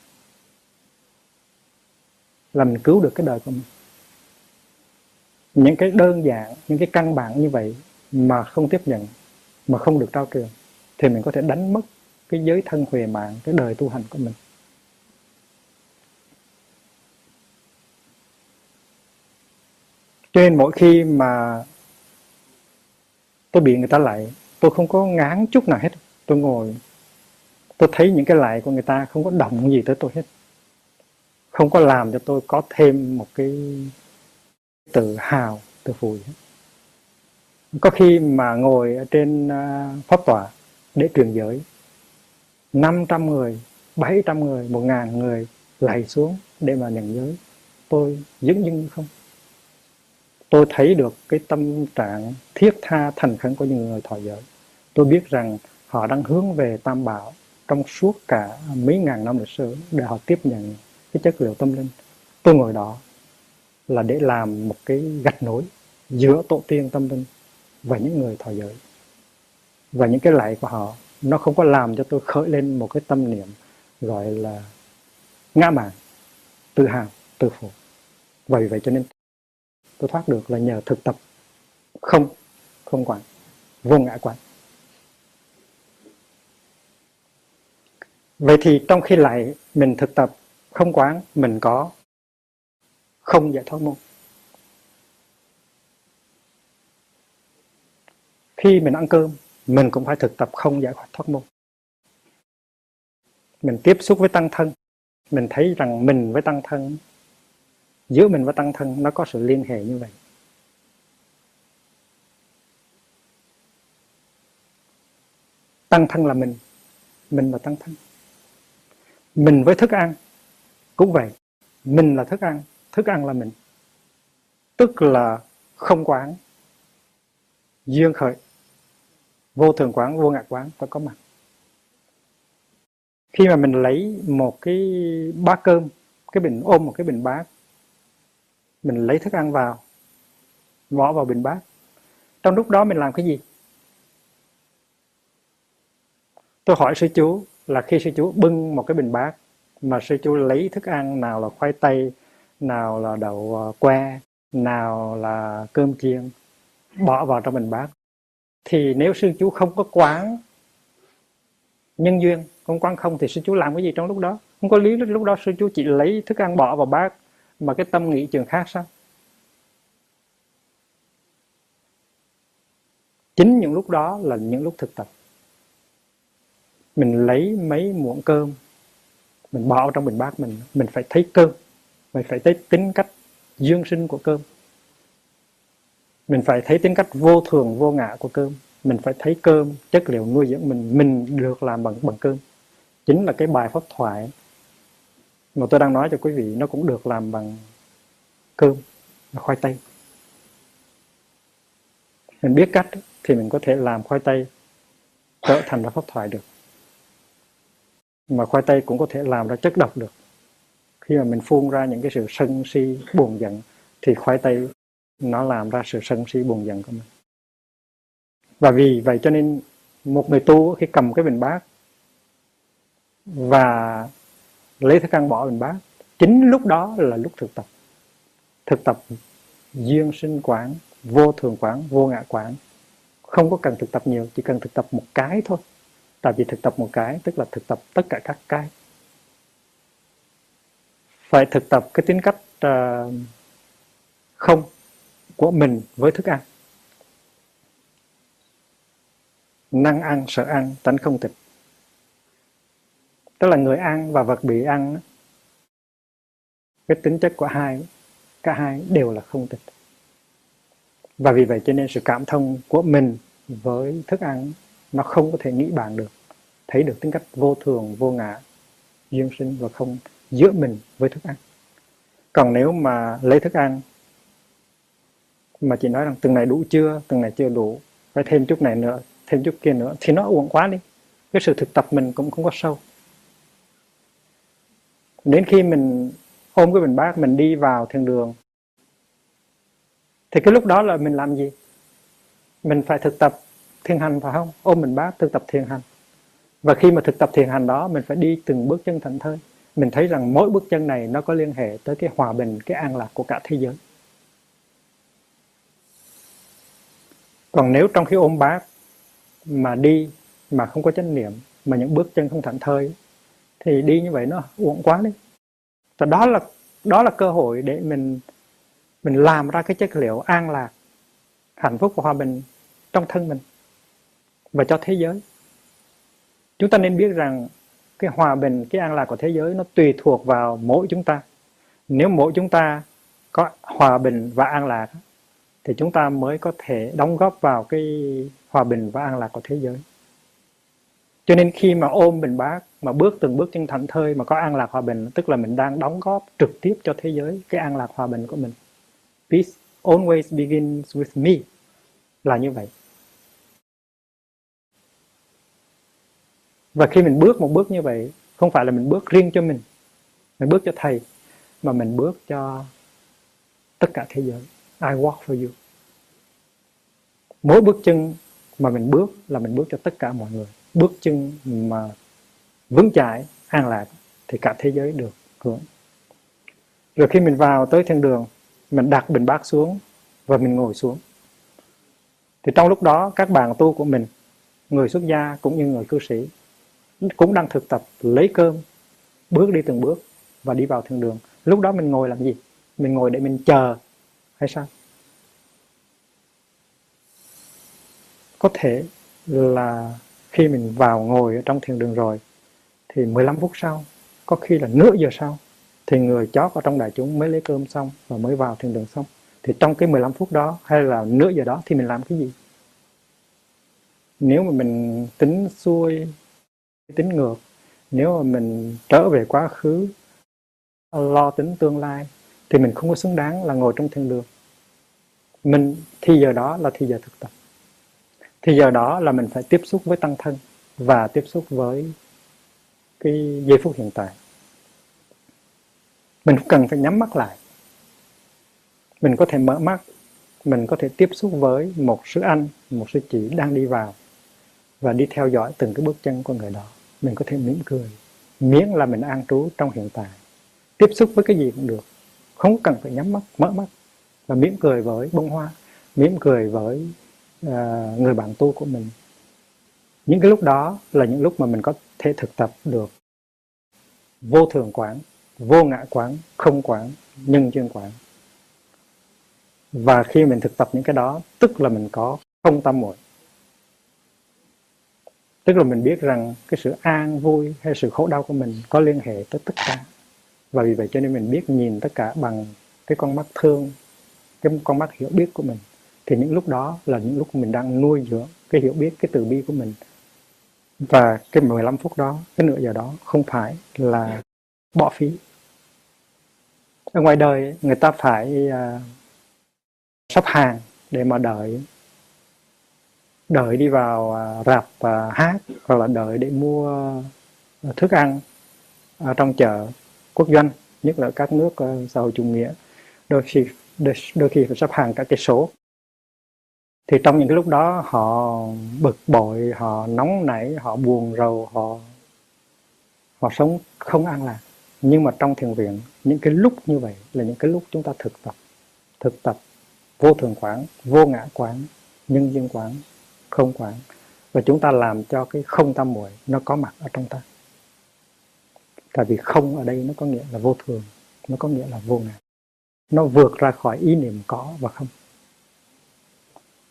là mình cứu được cái đời của mình. Những cái đơn giản, những cái căn bản như vậy mà không tiếp nhận, mà không được trao truyền, thì mình có thể đánh mất cái giới thân huệ mạng, cái đời tu hành của mình. Cho nên mỗi khi mà tôi bị người ta lại, tôi không có ngán chút nào hết. Tôi ngồi, tôi thấy những cái lại của người ta không có động gì tới tôi hết. không có làm cho tôi có thêm một cái tự hào, tự phụ. Có khi mà ngồi ở trên pháp tọa để truyền giới, 500 người, 700 người, 1.000 người lạy xuống để mà nhận giới, tôi dững dưng không. Tôi thấy được cái tâm trạng thiết tha thành khẩn của những người thọ giới. Tôi biết rằng họ đang hướng về Tam Bảo trong suốt cả mấy ngàn năm lịch sử để họ tiếp nhận cái chất liệu tâm linh. Tôi ngồi đó là để làm một cái gạch nối giữa tổ tiên tâm linh và những người thọ giới. Và những cái lạy của họ nó không có làm cho tôi khởi lên một cái tâm niệm gọi là ngã mạn, tự hào, tự phụ. Vì vậy cho nên tôi thoát được là nhờ thực tập không quán, vô ngã quán. Vậy thì trong khi lại mình thực tập không quán, mình có không giải thoát môn. Khi mình ăn cơm, mình cũng phải thực tập không giải thoát môn. Mình tiếp xúc với tăng thân, mình thấy rằng mình với tăng thân, giữa mình với tăng thân nó có sự liên hệ như vậy. Tăng thân là mình là tăng thân. Mình với thức ăn cũng vậy, mình là thức ăn là mình. Tức là không quán, duyên khởi, vô thường quán, vô ngã quán phải có mặt. Khi mà mình lấy một cái bát cơm, ôm một cái bình bát, mình lấy thức ăn vào, bỏ vào bình bát, trong lúc đó mình làm cái gì? Tôi hỏi sư chú là khi sư chú bưng một cái bình bát mà sư chú lấy thức ăn, nào là khoai tây, nào là đậu que, nào là cơm chiên, bỏ vào trong bình bát, thì nếu sư chú không có quán nhân duyên, không quán không, thì sư chú làm cái gì trong lúc đó? Không có lý lúc đó sư chú chỉ lấy thức ăn bỏ vào bát mà cái tâm nghĩ trường khác sao? Chính những lúc đó là những lúc thực tập. Mình lấy mấy muỗng cơm, mình bỏ trong bình bát mình phải thấy cơm, mình phải thấy tính cách dương sinh của cơm, mình phải thấy tính cách vô thường vô ngã của cơm, mình phải thấy cơm chất liệu nuôi dưỡng mình được làm bằng cơm. Chính là cái bài pháp thoại mà tôi đang nói cho quý vị, nó cũng được làm bằng cơm và khoai tây. Mình biết cách thì mình có thể làm khoai tây trở thành ra pháp thoại được, mà khoai tây cũng có thể làm ra chất độc được. Khi mà mình phun ra những cái sự sân si buồn giận thì khoai tây nó làm ra sự sân si buồn giận của mình. Và vì vậy cho nên một người tu khi cầm cái bình bát và lấy thức ăn bỏ bình bát, chính lúc đó là lúc thực tập. Thực tập duyên sinh quán, vô thường quán, vô ngã quán. Không có cần thực tập nhiều, chỉ cần thực tập một cái thôi. Tại vì thực tập một cái tức là thực tập tất cả các cái. Phải thực tập cái tính cách không của mình với thức ăn. Năng ăn, sợ ăn, tánh không tịch. Tức là người ăn và vật bị ăn, cái tính chất của cả hai đều là không tịch. Và vì vậy cho nên sự cảm thông của mình với thức ăn nó không có thể nghĩ bàn được, thấy được tính cách vô thường, vô ngã, duyên sinh và không giữa mình với thức ăn. Còn nếu mà lấy thức ăn mà chỉ nói rằng từng này đủ chưa, từng này chưa đủ, phải thêm chút này nữa, thêm chút kia nữa, thì nó uổng quá đi. Cái sự thực tập mình cũng không có sâu. Đến khi mình ôm cái bình bát, mình đi vào thiền đường, thì cái lúc đó là mình làm gì? Mình phải thực tập thiền hành phải không? Ôm bình bát thực tập thiền hành. Và khi mà thực tập thiền hành đó, mình phải đi từng bước chân thảnh thơi. Mình thấy rằng mỗi bước chân này nó có liên hệ tới cái hòa bình, cái an lạc của cả thế giới. Còn nếu trong khi ôm bát mà đi mà không có chánh niệm, mà những bước chân không thảnh thơi, thì đi như vậy nó uổng quá đấy. Và đó là cơ hội để mình làm ra cái chất liệu an lạc, hạnh phúc và hòa bình trong thân mình và cho thế giới. Chúng ta nên biết rằng cái hòa bình, cái an lạc của thế giới nó tùy thuộc vào mỗi chúng ta. Nếu mỗi chúng ta có hòa bình và an lạc thì chúng ta mới có thể đóng góp vào cái hòa bình và an lạc của thế giới. Cho nên khi mà ôm bình bát mà bước từng bước chân thảnh thơi mà có an lạc hòa bình, tức là mình đang đóng góp trực tiếp cho thế giới cái an lạc hòa bình của mình. Peace always begins with me, là như vậy. Và khi mình bước một bước như vậy, không phải là mình bước riêng cho mình bước cho thầy, mà mình bước cho tất cả thế giới. I walk for you. Mỗi bước chân mà mình bước là mình bước cho tất cả mọi người. Bước chân mà vững chãi, an lạc thì cả thế giới được hưởng. Rồi khi mình vào tới thiên đường, mình đặt bình bát xuống và mình ngồi xuống. Thì trong lúc đó các bạn tu của mình, người xuất gia cũng như người cư sĩ, cũng đang thực tập lấy cơm, bước đi từng bước và đi vào thiên đường. Lúc đó mình ngồi làm gì? Mình ngồi để mình chờ hay sao? Có thể là khi mình vào ngồi ở trong thiền đường rồi thì 15 phút sau, có khi là nửa giờ sau thì người chót ở trong đại chúng mới lấy cơm xong và mới vào thiền đường xong. Thì trong cái 15 phút đó hay là nửa giờ đó thì mình làm cái gì? Nếu mà mình tính xuôi, tính ngược, nếu mà mình trở về quá khứ, lo tính tương lai thì mình không có xứng đáng là ngồi trong thiền đường. Thì giờ đó là thì giờ thực tập. Thì giờ đó là mình phải tiếp xúc với tăng thân và tiếp xúc với cái giây phút hiện tại. Mình không cần phải nhắm mắt lại. Mình có thể mở mắt, mình có thể tiếp xúc với một sư anh, một sư chị đang đi vào và đi theo dõi từng cái bước chân của người đó. Mình có thể mỉm cười, miễn là mình an trú trong hiện tại. Tiếp xúc với cái gì cũng được, không cần phải nhắm mắt, mở mắt và mỉm cười với bông hoa, mỉm cười với người bạn tu của mình. Những cái lúc đó là những lúc mà mình có thể thực tập được vô thường quán, vô ngã quán, không quán, nhân duyên quán. Và khi mình thực tập những cái đó, tức là mình có không tam muội. Tức là mình biết rằng cái sự an vui hay sự khổ đau của mình có liên hệ tới tất cả. Và vì vậy cho nên mình biết nhìn tất cả bằng cái con mắt thương, cái con mắt hiểu biết của mình. Thì những lúc đó là những lúc mình đang nuôi dưỡng cái hiểu biết, cái từ bi của mình. Và cái 15 phút đó, cái nửa giờ đó không phải là bỏ phí. Ở ngoài đời người ta phải sắp hàng để mà đợi đi vào rạp hát, hoặc là đợi để mua thức ăn ở trong chợ quốc doanh, nhất là các nước xã hội chủ nghĩa, đôi khi phải sắp hàng cả cây số. Thì trong những cái lúc đó họ bực bội, họ nóng nảy, họ buồn rầu, họ sống không an lạc. Nhưng mà trong thiền viện, những cái lúc như vậy là những cái lúc chúng ta thực tập vô thường quán, vô ngã quán, nhân duyên quán, không quán, và chúng ta làm cho cái không tam muội nó có mặt ở trong ta. Tại vì không ở đây nó có nghĩa là vô thường, nó có nghĩa là vô ngã, nó vượt ra khỏi ý niệm có và không.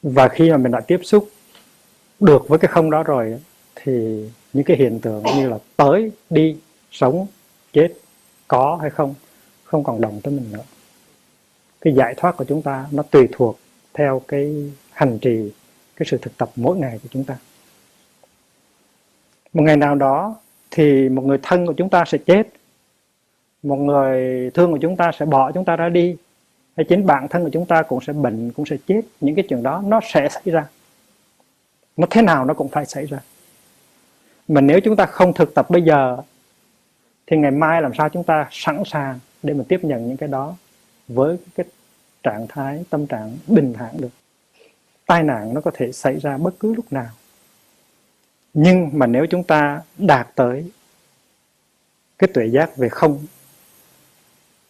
Và khi mà mình đã tiếp xúc được với cái không đó rồi thì những cái hiện tượng như là tới, đi, sống, chết, có hay không còn động tới mình nữa. Cái giải thoát của chúng ta nó tùy thuộc theo cái hành trì, cái sự thực tập mỗi ngày của chúng ta. Một ngày nào đó thì một người thân của chúng ta sẽ chết, một người thương của chúng ta sẽ bỏ chúng ta ra đi, hay chính bản thân của chúng ta cũng sẽ bệnh, cũng sẽ chết. Những cái chuyện đó nó sẽ xảy ra, nó thế nào nó cũng phải xảy ra. Mà nếu chúng ta không thực tập bây giờ thì ngày mai làm sao chúng ta sẵn sàng để mà tiếp nhận những cái đó với cái trạng thái tâm trạng bình thản được. Tai nạn nó có thể xảy ra bất cứ lúc nào. Nhưng mà nếu chúng ta đạt tới cái tuệ giác về không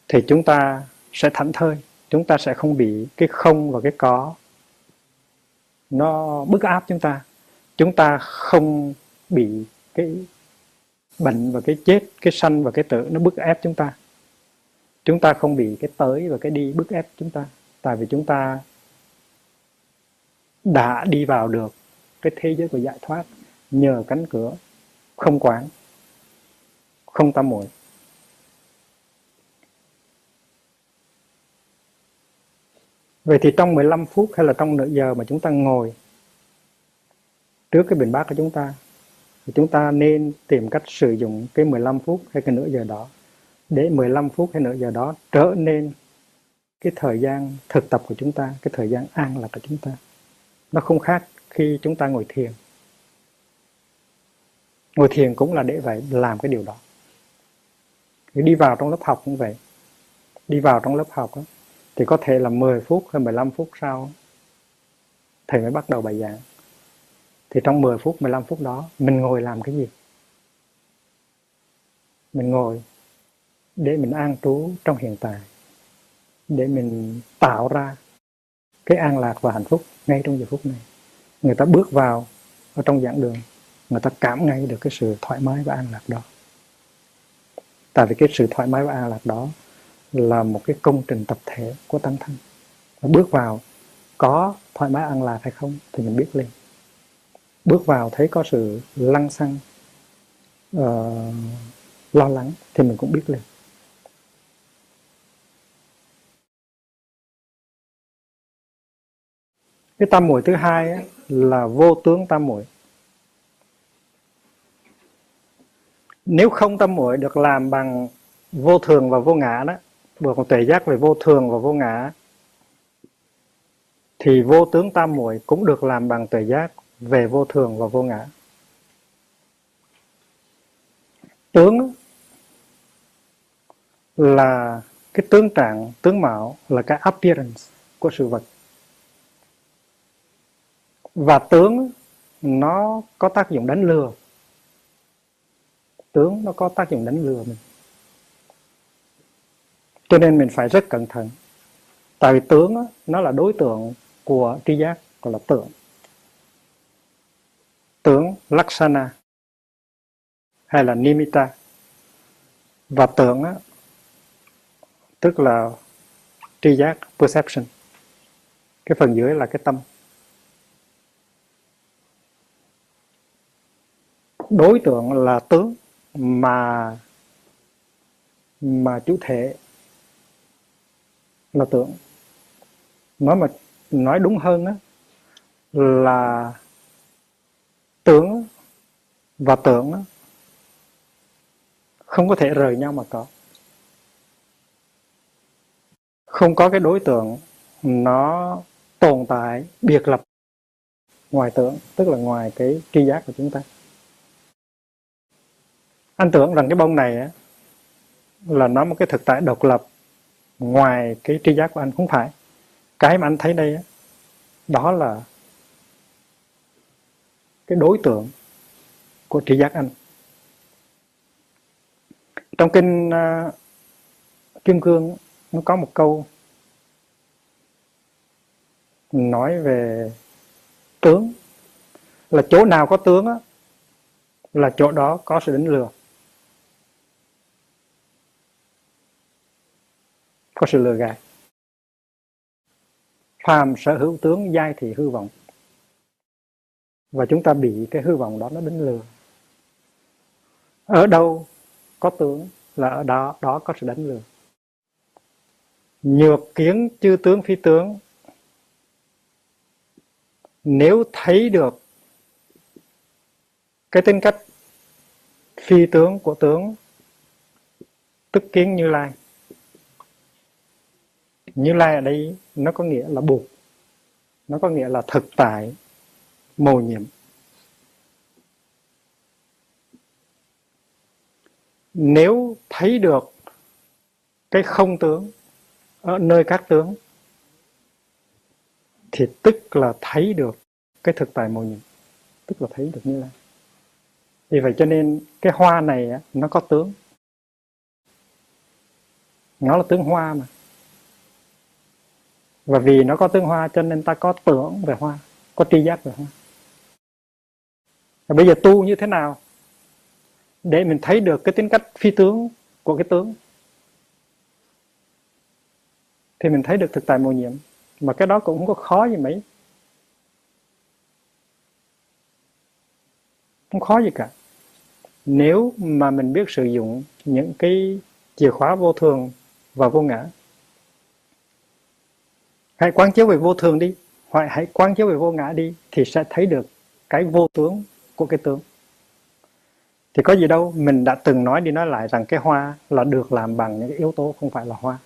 thì chúng ta sẽ thảnh thơi, chúng ta sẽ không bị cái không và cái có nó bức áp chúng ta. Chúng ta không bị cái bệnh và cái chết, cái sanh và cái tử nó bức ép chúng ta. Chúng ta không bị cái tới và cái đi bức ép chúng ta. Tại vì chúng ta đã đi vào được cái thế giới của giải thoát nhờ cánh cửa không quán, không tam muội. Vậy thì trong 15 phút hay là trong nửa giờ mà chúng ta ngồi trước cái bình bát của chúng ta, thì chúng ta nên tìm cách sử dụng cái 15 phút hay cái nửa giờ đó, để 15 phút hay nửa giờ đó trở nên cái thời gian thực tập của chúng ta, cái thời gian an lạc của chúng ta. Nó không khác khi chúng ta ngồi thiền. Ngồi thiền cũng là để vậy, làm cái điều đó. Đi vào trong lớp học cũng vậy. Đi vào trong lớp học đó, thì có thể là 10 phút hay 15 phút sau thầy mới bắt đầu bài giảng. Thì trong 10 phút, 15 phút đó mình ngồi làm cái gì? Mình ngồi để mình an trú trong hiện tại, để mình tạo ra cái an lạc và hạnh phúc ngay trong giờ phút này. Người ta bước vào ở trong giảng đường, người ta cảm ngay được cái sự thoải mái và an lạc đó. Tại vì cái sự thoải mái và an lạc đó là một cái công trình tập thể của tăng thân. Bước vào có thoải mái an lạc hay không thì mình biết liền. Bước vào thấy có sự lăng xăng, lo lắng thì mình cũng biết liền. Cái tam muội thứ hai á, là vô tướng tam muội. Nếu không tam muội được làm bằng vô thường và vô ngã đó, được một tuệ giác về vô thường và vô ngã, thì vô tướng tam muội cũng được làm bằng tuệ giác về vô thường và vô ngã. Tướng là cái tướng trạng, tướng mạo, là cái appearance của sự vật. Và tướng nó có tác dụng đánh lừa. Tướng nó có tác dụng đánh lừa mình. Cho nên mình phải rất cẩn thận. Tại vì tướng nó là đối tượng của tri giác, gọi là tưởng. Tướng Lakshana hay là Nimitta. Và tưởng tức là tri giác, perception. Cái phần dưới là cái tâm. Đối tượng là tướng mà chủ thể là tưởng. Nói đúng hơn là tướng và tưởng không có thể rời nhau mà có. Không có cái đối tượng nó tồn tại biệt lập ngoài tưởng, tức là ngoài cái tri giác của chúng ta. Anh tưởng rằng cái bông này là nó một cái thực tại độc lập ngoài cái tri giác của anh. Không phải. Cái mà anh thấy đây đó là cái đối tượng của tri giác anh. Trong kinh Kim Cương nó có một câu nói về tướng, là chỗ nào có tướng là chỗ đó có sự đánh lừa, có sự lừa gạt. Phàm sở hữu tướng, giai thì hư vọng. Và chúng ta bị cái hư vọng đó nó đánh lừa. Ở đâu có tướng là ở đó có sự đánh lừa. Nhược kiến chư tướng phi tướng. Nếu thấy được cái tính cách phi tướng của tướng, tức kiến Như Lai. Như Lai ở đây nó có nghĩa là buộc, nó có nghĩa là thực tại mầu nhiệm. Nếu thấy được cái không tướng ở nơi các tướng thì tức là thấy được cái thực tại mầu nhiệm, tức là thấy được Như Lai. Vì vậy cho nên cái hoa này nó có tướng, nó là tướng hoa mà. Và vì nó có tướng hoa cho nên ta có tưởng về hoa, có tri giác về hoa. Và bây giờ tu như thế nào để mình thấy được cái tính cách phi tướng của cái tướng, thì mình thấy được thực tại mầu nhiệm. Mà cái đó cũng không có khó gì mấy, không khó gì cả. Nếu mà mình biết sử dụng những cái chìa khóa vô thường và vô ngã, Hãy quán chiếu về vô thường đi, hoặc hãy quán chiếu về vô ngã đi, thì sẽ thấy được cái vô tướng của cái tướng. Thì có gì đâu, mình đã từng nói đi nói lại rằng cái hoa là được làm bằng những cái yếu tố không phải là hoa.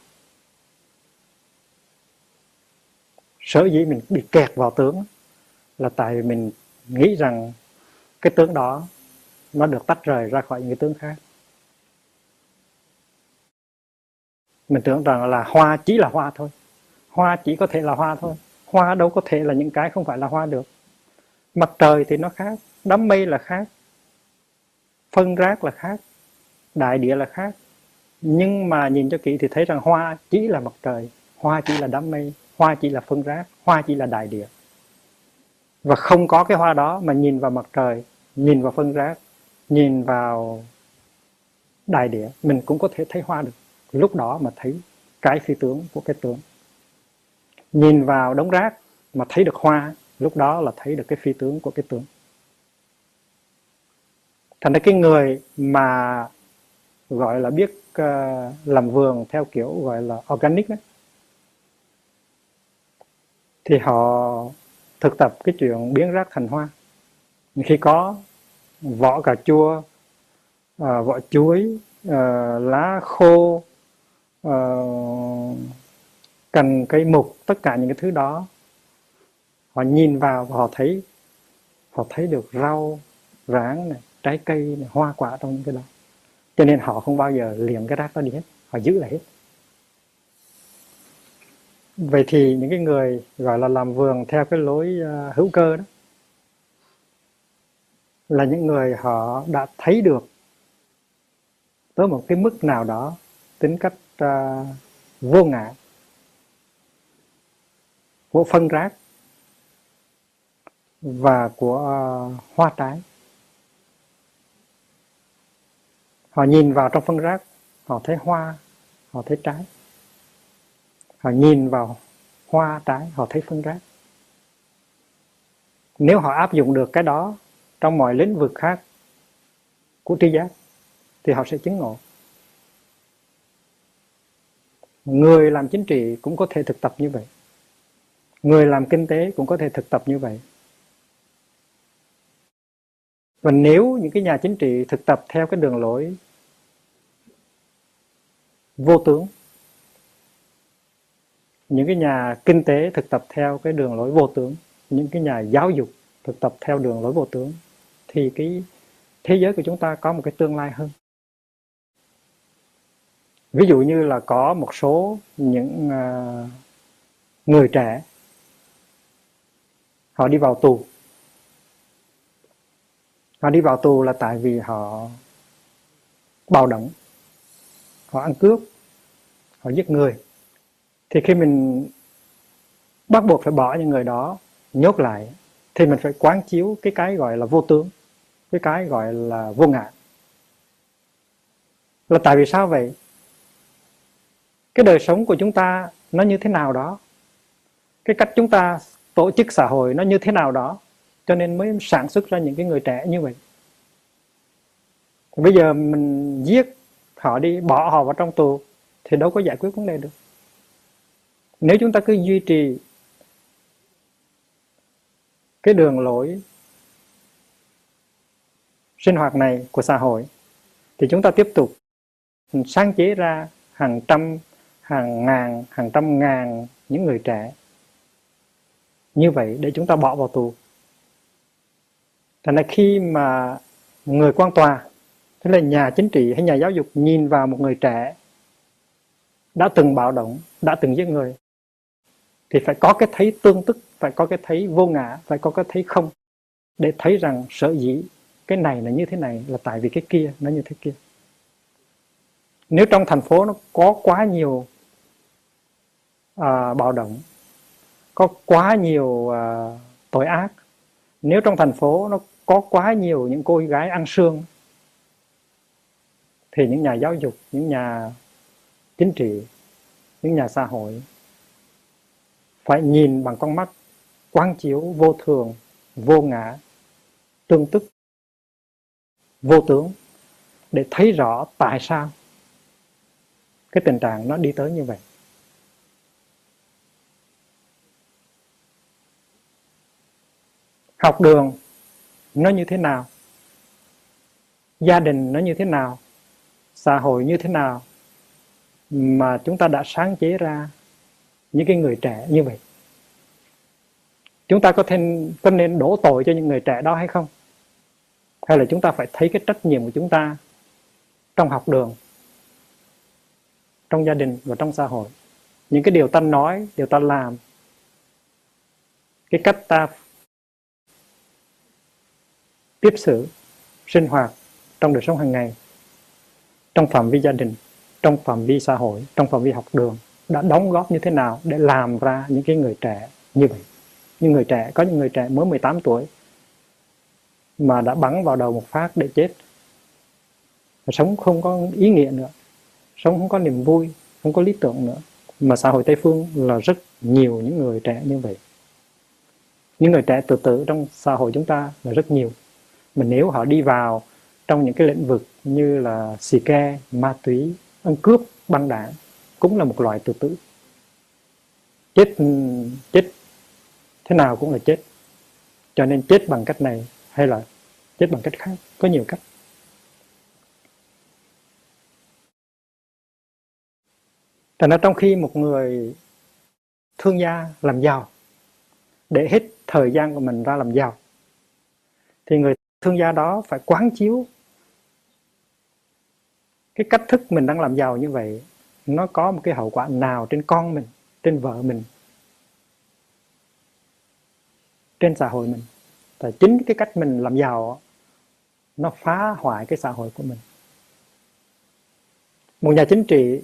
Sở dĩ mình bị kẹt vào tướng là tại vì mình nghĩ rằng cái tướng đó nó được tách rời ra khỏi những cái tướng khác. Mình tưởng rằng là hoa chỉ là hoa thôi, hoa chỉ có thể là hoa thôi, hoa đâu có thể là những cái không phải là hoa được. Mặt trời thì nó khác, đám mây là khác, phân rác là khác, đại địa là khác. Nhưng mà nhìn cho kỹ thì thấy rằng hoa chỉ là mặt trời, hoa chỉ là đám mây, hoa chỉ là phân rác, hoa chỉ là đại địa. Và không có cái hoa đó mà nhìn vào mặt trời, nhìn vào phân rác, nhìn vào đại địa, mình cũng có thể thấy hoa được. Lúc đó mà thấy cái phi tướng của cái tướng. Nhìn vào đống rác mà thấy được hoa, lúc đó là thấy được cái phi tướng của cái tướng. Thành ra cái người mà gọi là biết làm vườn theo kiểu gọi là organic ấy, thì họ thực tập cái chuyện biến rác thành hoa. Khi có vỏ cà chua, vỏ chuối, lá khô, cành cây mục, tất cả những cái thứ đó, họ nhìn vào và họ thấy được rau ráng này, trái cây này, hoa quả trong những cái đó. Cho nên họ không bao giờ liệm cái rác đó đi hết, họ giữ lại hết. Vậy thì những cái người gọi là làm vườn theo cái lối hữu cơ đó là những người họ đã thấy được tới một cái mức nào đó tính cách vô ngã của phân rác và của hoa trái. Họ nhìn vào trong phân rác, họ thấy hoa, họ thấy trái. Họ nhìn vào hoa trái, họ thấy phân rác. Nếu họ áp dụng được cái đó trong mọi lĩnh vực khác của tri giác thì họ sẽ chứng ngộ. Người làm chính trị cũng có thể thực tập như vậy. Người làm kinh tế cũng có thể thực tập như vậy. Và nếu những cái nhà chính trị thực tập theo cái đường lối vô tướng, những cái nhà kinh tế thực tập theo cái đường lối vô tướng, những cái nhà giáo dục thực tập theo đường lối vô tướng, thì cái thế giới của chúng ta có một cái tương lai hơn. Ví dụ như là có một số những người trẻ họ đi vào tù. Họ đi vào tù là tại vì họ bạo động, họ ăn cướp, họ giết người. Thì khi mình bắt buộc phải bỏ những người đó nhốt lại, thì mình phải quán chiếu cái gọi là vô tướng, cái gọi là vô ngã. Là tại vì sao vậy? Cái đời sống của chúng ta nó như thế nào đó, cái cách chúng ta tổ chức xã hội nó như thế nào đó, cho nên mới sản xuất ra những cái người trẻ như vậy. Bây giờ mình giết họ đi, bỏ họ vào trong tù thì đâu có giải quyết vấn đề được. Nếu chúng ta cứ duy trì cái đường lối sinh hoạt này của xã hội thì chúng ta tiếp tục sáng chế ra hàng trăm, hàng ngàn, hàng trăm ngàn những người trẻ như vậy để chúng ta bỏ vào tù. Thành ra khi mà người quan tòa, tức là nhà chính trị hay nhà giáo dục nhìn vào một người trẻ đã từng bạo động, đã từng giết người, thì phải có cái thấy tương tức, phải có cái thấy vô ngã, phải có cái thấy không, để thấy rằng sở dĩ cái này là như thế này là tại vì cái kia nó như thế kia. Nếu trong thành phố nó có quá nhiều bạo động, có quá nhiều tội ác, nếu trong thành phố nó có quá nhiều những cô gái ăn xương, thì những nhà giáo dục, những nhà chính trị, những nhà xã hội phải nhìn bằng con mắt quán chiếu vô thường, vô ngã, tương tức, vô tướng, để thấy rõ tại sao cái tình trạng nó đi tới như vậy. học đường nó như thế nào, gia đình nó như thế nào, xã hội như thế nào mà chúng ta đã sáng chế ra những cái người trẻ như vậy. Chúng ta có nên đổ tội cho những người trẻ đó hay không? Hay là chúng ta phải thấy cái trách nhiệm của chúng ta trong học đường, trong gia đình và trong xã hội. Những cái điều ta nói, điều ta làm, cái cách ta tiếp xử, sinh hoạt trong đời sống hàng ngày, trong phạm vi gia đình, trong phạm vi xã hội, trong phạm vi học đường đã đóng góp như thế nào để làm ra những cái người trẻ như vậy. Có những người trẻ mới 18 tuổi mà đã bắn vào đầu một phát để chết. Sống không có ý nghĩa nữa, sống không có niềm vui, không có lý tưởng nữa. Mà xã hội Tây Phương là rất nhiều những người trẻ như vậy. Những người trẻ tự tử trong xã hội chúng ta là rất nhiều. Mà nếu họ đi vào trong những cái lĩnh vực như là xì ke, ma túy, ăn cướp, băng đảng cũng là một loại tự tử. Chết thế nào cũng là chết. Cho nên chết bằng cách này hay là chết bằng cách khác, có nhiều cách. Thành ra trong khi một người thương gia làm giàu, để hết thời gian của mình ra làm giàu, thì người thương gia đó phải quán chiếu cái cách thức mình đang làm giàu như vậy nó có một cái hậu quả nào trên con mình, trên vợ mình, trên xã hội mình. Tại chính cái cách mình làm giàu nó phá hoại cái xã hội của mình. Một nhà chính trị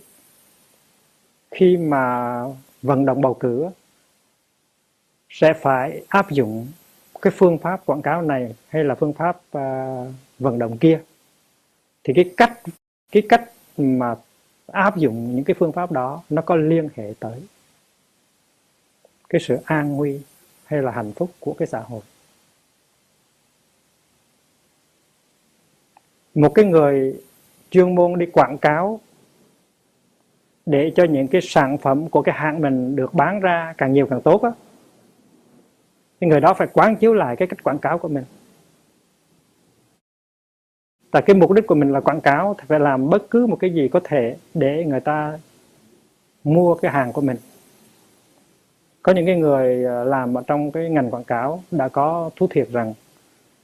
khi mà vận động bầu cử sẽ phải áp dụng cái phương pháp quảng cáo này hay là phương pháp vận động kia. Thì cái cách mà áp dụng những cái phương pháp đó nó có liên hệ tới cái sự an nguy hay là hạnh phúc của cái xã hội. Một cái người chuyên môn đi quảng cáo để cho những cái sản phẩm của cái hãng mình được bán ra càng nhiều càng tốt á, cái người đó phải quán chiếu lại cái cách quảng cáo của mình. Tại cái mục đích của mình là quảng cáo thì phải làm bất cứ một cái gì có thể để người ta mua cái hàng của mình. Có những cái người làm ở trong cái ngành quảng cáo đã có thú thiệt rằng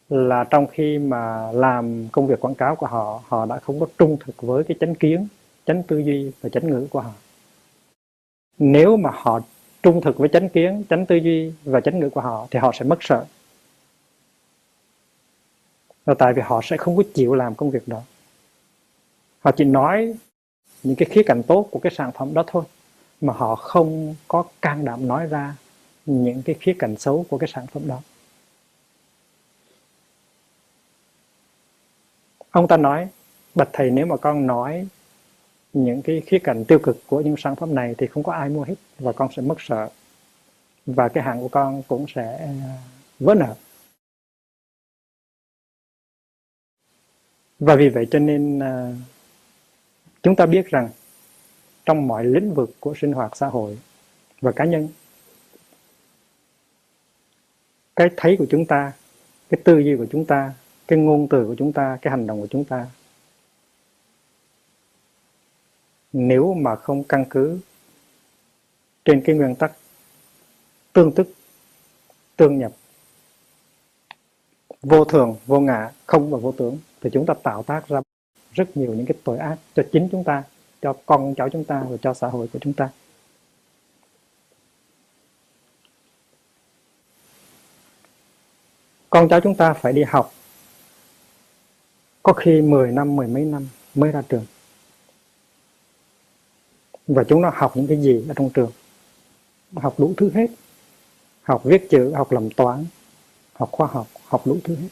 là trong khi mà làm công việc quảng cáo của họ, họ đã không có trung thực với cái chánh kiến, chánh tư duy và chánh ngữ của họ. Nếu mà họ trung thực với chánh kiến, chánh tư duy và chánh ngữ của họ thì họ sẽ mất sợ. Là tại vì họ sẽ không có chịu làm công việc đó. Họ chỉ nói những cái khía cạnh tốt của cái sản phẩm đó thôi, mà họ không có can đảm nói ra những cái khía cạnh xấu của cái sản phẩm đó. Ông ta nói, bạch thầy, nếu mà con nói những cái khía cạnh tiêu cực của những sản phẩm này thì không có ai mua hết và con sẽ mất sợ. Và cái hàng của con cũng sẽ vỡ nợ. Và vì vậy cho nên chúng ta biết rằng trong mọi lĩnh vực của sinh hoạt xã hội và cá nhân, cái thấy của chúng ta, cái tư duy của chúng ta, cái ngôn từ của chúng ta, cái hành động của chúng ta, nếu mà không căn cứ trên cái nguyên tắc tương tức, tương nhập, vô thường, vô ngã, không và vô tưởng, thì chúng ta tạo tác ra rất nhiều những cái tội ác cho chính chúng ta, cho con cháu chúng ta và cho xã hội của chúng ta. Con cháu chúng ta phải đi học, có khi 10 năm, mười mấy năm mới ra trường. Và chúng nó học những cái gì ở trong trường? Học đủ thứ hết. Học viết chữ, học làm toán, học khoa học, học đủ thứ hết.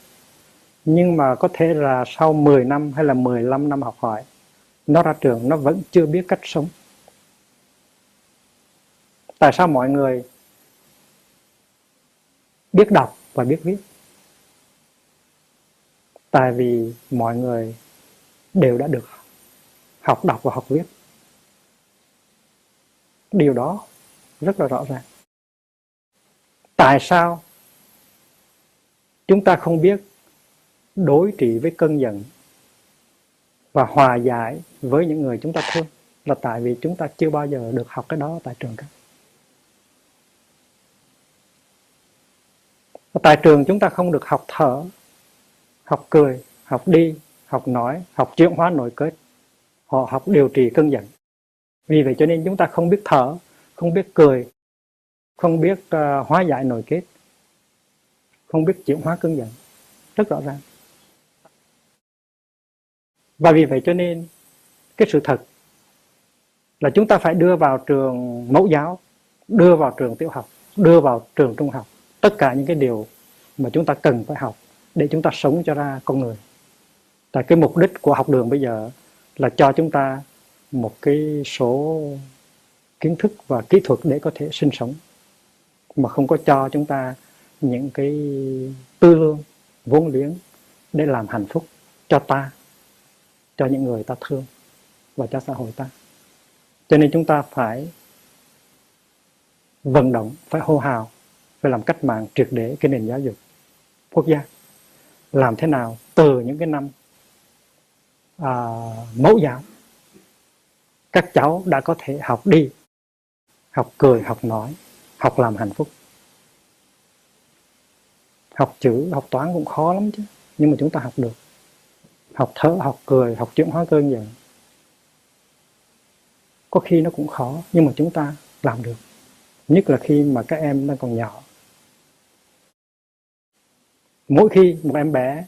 Nhưng mà có thể là sau 10 năm hay là 15 năm học hỏi, nó ra trường nó vẫn chưa biết cách sống. Tại sao mọi người biết đọc và biết viết? Tại vì mọi người đều đã được học đọc và học viết. Điều đó rất là rõ ràng. Tại sao Chúng ta không biết đối trị với cơn giận và hòa giải với những người chúng ta thương là tại vì chúng ta chưa bao giờ được học cái đó tại trường cả. Tại trường chúng ta không được học thở, học cười, học đi, học nói, học chuyển hóa nội kết. Họ học điều trị cơn giận. Vì vậy cho nên chúng ta không biết thở, không biết cười, không biết hóa giải nội kết, không biết chuyển hóa cơn giận. Rất rõ ràng. Và vì vậy cho nên cái sự thật là chúng ta phải đưa vào trường mẫu giáo, đưa vào trường tiểu học, đưa vào trường trung học tất cả những cái điều mà chúng ta cần phải học để chúng ta sống cho ra con người. Tại cái mục đích của học đường bây giờ là cho chúng ta một cái số kiến thức và kỹ thuật để có thể sinh sống, mà không có cho chúng ta những cái tư lương, vốn liếng để làm hạnh phúc cho ta, cho những người ta thương và cho xã hội ta. Cho nên chúng ta phải vận động, phải hô hào, phải làm cách mạng triệt để cái nền giáo dục quốc gia. Làm thế nào từ những cái năm mẫu giáo các cháu đã có thể học đi, học cười, học nói, học làm hạnh phúc. Học chữ, học toán cũng khó lắm chứ, nhưng mà chúng ta học được. Học thở, học cười, học chuyển hóa cơn giận. Có khi nó cũng khó, nhưng mà chúng ta làm được. Nhất là khi mà các em đang còn nhỏ. Mỗi khi một em bé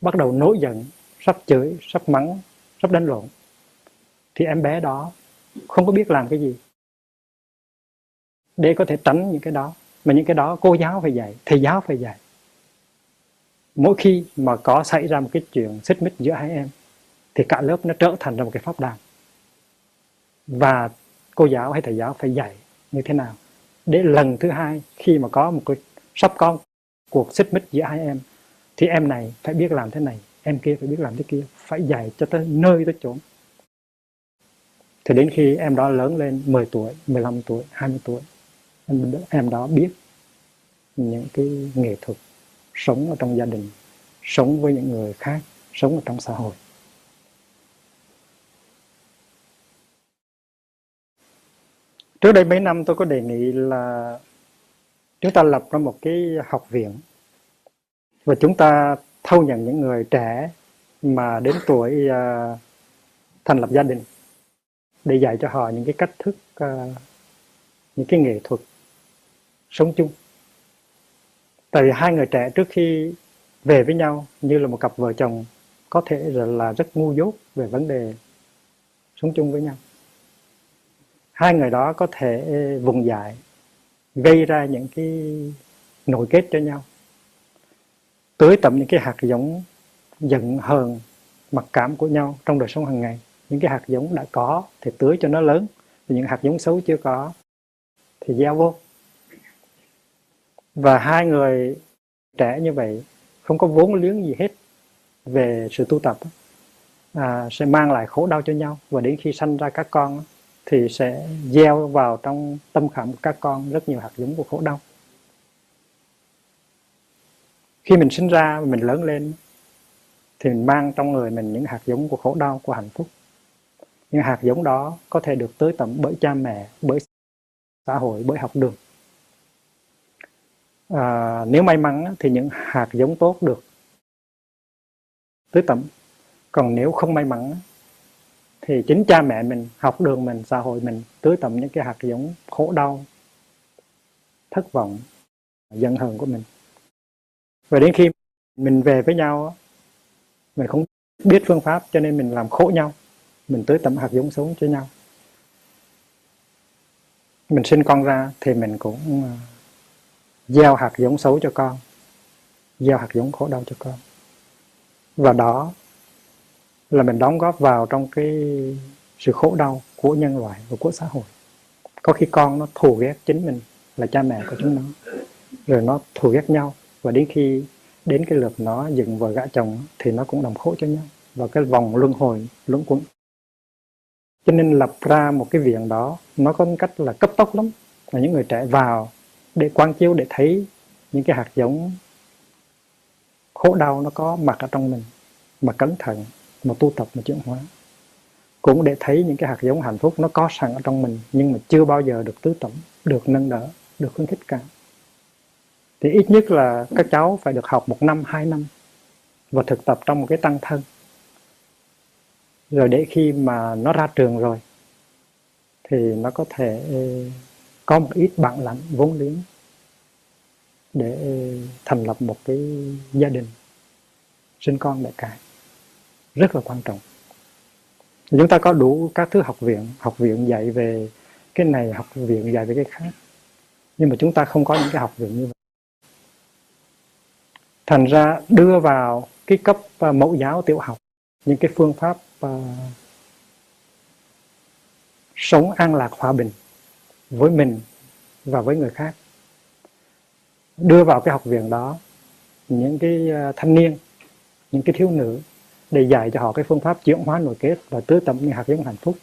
bắt đầu nổi giận, sắp chửi, sắp mắng, sắp đánh lộn, thì em bé đó không có biết làm cái gì để có thể tránh những cái đó. Mà những cái đó cô giáo phải dạy, thầy giáo phải dạy. Mỗi khi mà có xảy ra một cái chuyện xích mích giữa hai em thì cả lớp nó trở thành ra một cái pháp đàn. Và cô giáo hay thầy giáo phải dạy như thế nào để lần thứ hai khi mà có một cái sắp có cuộc xích mích giữa hai em thì em này phải biết làm thế này, em kia phải biết làm thế kia, phải dạy cho tới nơi tới chốn. Thì đến khi em đó lớn lên 10 tuổi, 15 tuổi, 20 tuổi, em đó biết những cái nghệ thuật sống ở trong gia đình, sống với những người khác, sống ở trong xã hội. Trước đây mấy năm tôi có đề nghị là chúng ta lập ra một cái học viện và chúng ta thâu nhận những người trẻ mà đến tuổi thành lập gia đình để dạy cho họ những cái cách thức, những cái nghệ thuật sống chung. Tại vì hai người trẻ trước khi về với nhau như là một cặp vợ chồng có thể là rất ngu dốt về vấn đề sống chung với nhau. Hai người đó có thể vùng dại, gây ra những cái nội kết cho nhau, tưới tẩm những cái hạt giống giận hờn, mặc cảm của nhau trong đời sống hàng ngày. Những cái hạt giống đã có thì tưới cho nó lớn, những hạt giống xấu chưa có thì gieo vô. Và hai người trẻ như vậy không có vốn liếng gì hết về sự tu tập, sẽ mang lại khổ đau cho nhau, và đến khi sanh ra các con thì sẽ gieo vào trong tâm khảm của các con rất nhiều hạt giống của khổ đau. Khi mình sinh ra và mình lớn lên thì mình mang trong người mình những hạt giống của khổ đau, của hạnh phúc. Những hạt giống đó có thể được tưới tẩm bởi cha mẹ, bởi xã hội, bởi học đường. Nếu may mắn thì những hạt giống tốt được tưới tẩm. Còn nếu không may mắn thì chính cha mẹ mình, học đường mình, xã hội mình tưới tẩm những cái hạt giống khổ đau, thất vọng, giận hờn của mình. Và đến khi mình về với nhau, mình không biết phương pháp cho nên mình làm khổ nhau, mình tưới tẩm hạt giống xấu cho nhau. Mình sinh con ra thì mình cũng gieo hạt giống xấu cho con, gieo hạt giống khổ đau cho con. Và đó là mình đóng góp vào trong cái sự khổ đau của nhân loại và của xã hội. Có khi con nó thù ghét chính mình là cha mẹ của chúng nó, rồi nó thù ghét nhau, và đến khi đến cái lượt nó dựng vợ gả chồng thì nó cũng làm khổ cho nhau, và cái vòng luân hồi luẩn quẩn. Cho nên lập ra một cái viện đó nó có cách là cấp tốc lắm, là những người trẻ vào để quán chiếu, để thấy những cái hạt giống khổ đau nó có mặt ở trong mình, mà cẩn thận, mà tu tập, mà chuyển hóa, cũng để thấy những cái hạt giống hạnh phúc nó có sẵn ở trong mình, nhưng mà chưa bao giờ được tưới tẩm, được nâng đỡ, được khuyến khích cả. Thì ít nhất là các cháu phải được học 1 năm, 2 năm và thực tập trong một cái tăng thân, rồi để khi mà nó ra trường rồi thì nó có thể có một ít bản lãnh vốn liếng để thành lập một cái gia đình, sinh con đẻ cái, rất là quan trọng. Chúng ta có đủ các thứ học viện dạy về cái này, học viện dạy về cái khác, nhưng mà chúng ta không có những cái học viện như vậy. Thành ra đưa vào cái cấp mẫu giáo tiểu học những cái phương pháp sống an lạc hòa bình với mình và với người khác. Đưa vào cái học viện đó những cái thanh niên, những cái thiếu nữ, để dạy cho họ cái phương pháp chuyển hóa nội kết và tưới tẩm những hạt giống hạnh phúc,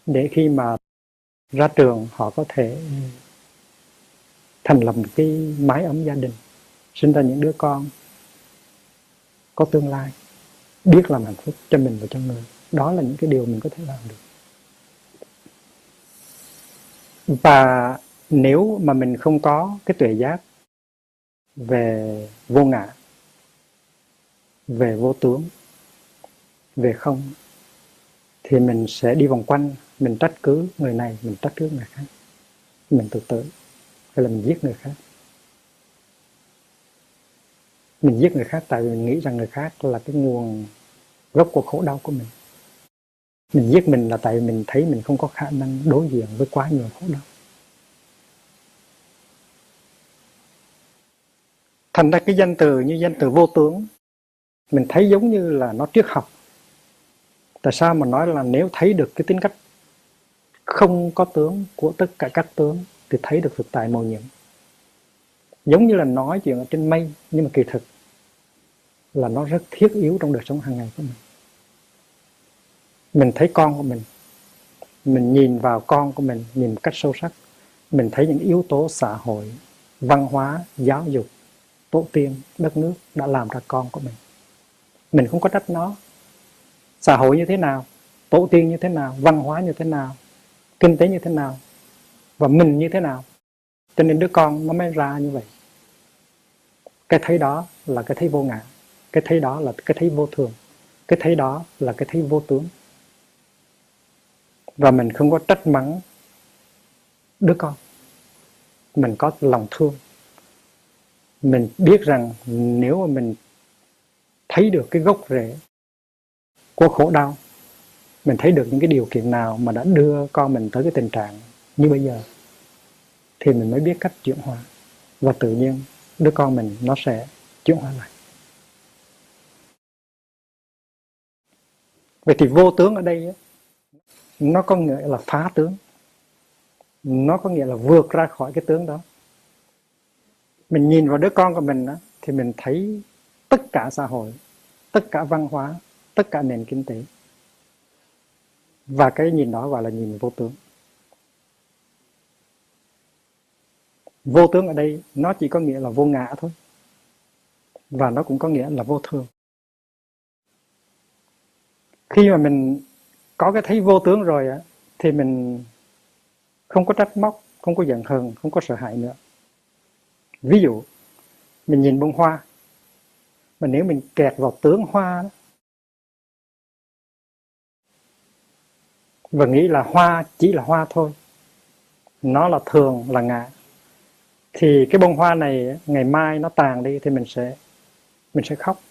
để khi mà ra trường họ có thể thành lập một cái mái ấm gia đình, sinh ra những đứa con có tương lai, biết làm hạnh phúc cho mình và cho người. Đó là những cái điều mình có thể làm được. Và nếu mà mình không có cái tuệ giác về vô ngã, về vô tướng, về không, thì mình sẽ đi vòng quanh, mình trách cứ người này, mình trách cứ người khác, mình tự tử, hay là mình giết người khác. Mình giết người khác tại vì mình nghĩ rằng người khác là cái nguồn gốc của khổ đau của mình. Mình giết mình là tại vì mình thấy mình không có khả năng đối diện với quá nhiều khổ đau. Thành ra cái danh từ như danh từ vô tướng, mình thấy giống như là nó triết học. Tại sao mà nói là nếu thấy được cái tính cách không có tướng của tất cả các tướng thì thấy được thực tại màu nhiệm. Giống như là nói chuyện ở trên mây, nhưng mà kỳ thực là nó rất thiết yếu trong đời sống hàng ngày của mình. Mình thấy con của mình nhìn vào con của mình, nhìn một cách sâu sắc, mình thấy những yếu tố xã hội, văn hóa, giáo dục, tổ tiên, đất nước đã làm ra con của mình. Mình không có trách nó. Xã hội như thế nào, tổ tiên như thế nào, văn hóa như thế nào, kinh tế như thế nào, và mình như thế nào, cho nên đứa con nó mới ra như vậy. Cái thấy đó là cái thấy vô ngã, cái thấy đó là cái thấy vô thường, cái thấy đó là cái thấy vô tướng. Và mình không có trách mắng đứa con, mình có lòng thương. Mình biết rằng nếu mà mình thấy được cái gốc rễ của khổ đau, mình thấy được những cái điều kiện nào mà đã đưa con mình tới cái tình trạng như bây giờ, thì mình mới biết cách chuyển hóa, và tự nhiên đứa con mình nó sẽ chuyển hóa lại. Vậy thì vô tướng ở đây nó có nghĩa là phá tướng, nó có nghĩa là vượt ra khỏi cái tướng đó. Mình nhìn vào đứa con của mình thì mình thấy tất cả xã hội, tất cả văn hóa, tất cả nền kinh tế, và cái nhìn đó gọi là nhìn vô tướng. Vô tướng ở đây nó chỉ có nghĩa là vô ngã thôi, và nó cũng có nghĩa là vô thường. Khi mà mình có cái thấy vô tướng rồi thì mình không có trách móc, không có giận hờn, không có sợ hãi nữa. Ví dụ mình nhìn bông hoa, mà nếu mình kẹt vào tướng hoa đó, và nghĩ là hoa chỉ là hoa thôi, nó là thường, là ngã, thì cái bông hoa này ngày mai nó tàn đi thì mình sẽ khóc.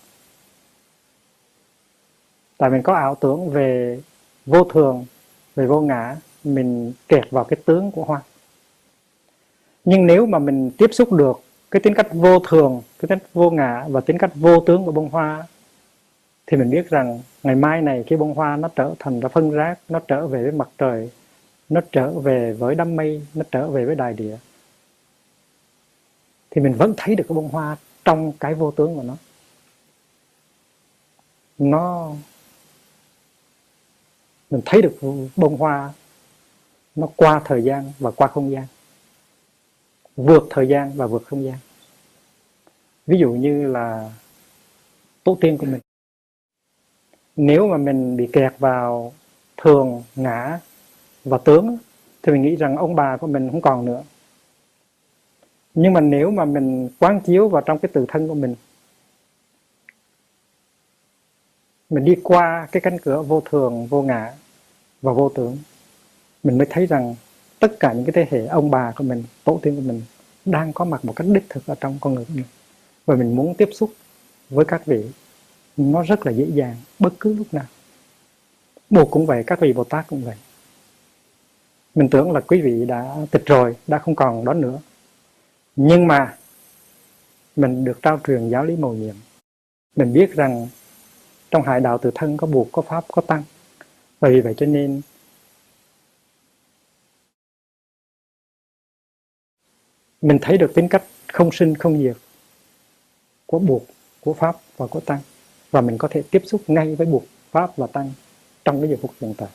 Tại mình có ảo tưởng về vô thường, về vô ngã, mình kẹt vào cái tướng của hoa. Nhưng nếu mà mình tiếp xúc được cái tính cách vô thường, cái tính cách vô ngã và tính cách vô tướng của bông hoa, thì mình biết rằng ngày mai này cái bông hoa nó trở thành ra phân rác, nó trở về với mặt trời, nó trở về với đám mây, nó trở về với đại địa, thì mình vẫn thấy được cái bông hoa trong cái vô tướng của nó mình thấy được bông hoa nó qua thời gian và qua không gian, vượt thời gian và vượt không gian. Ví dụ như là tổ tiên của mình. Nếu mà mình bị kẹt vào thường, ngã và tướng thì mình nghĩ rằng ông bà của mình không còn nữa. Nhưng mà nếu mà mình quán chiếu vào trong cái tự thân của mình đi qua cái cánh cửa vô thường, vô ngã và vô tướng, mình mới thấy rằng tất cả những cái thế hệ ông bà của mình, tổ tiên của mình đang có mặt một cách đích thực ở trong con người của mình. Và mình muốn tiếp xúc với các vị nó rất là dễ dàng bất cứ lúc nào. Bụt cũng vậy, các vị Bồ Tát cũng vậy. Mình tưởng là quý vị đã tịch rồi, đã không còn đó nữa. Nhưng mà mình được trao truyền giáo lý mầu nhiệm. Mình biết rằng trong hải đạo tự thân có Bụt, có Pháp, có Tăng. Và vì vậy cho nên mình thấy được tính cách không sinh không diệt của Bụt, của Pháp và của Tăng. Và mình có thể tiếp xúc ngay với Bụt, Pháp và Tăng trong cái giờ phút hiện tại.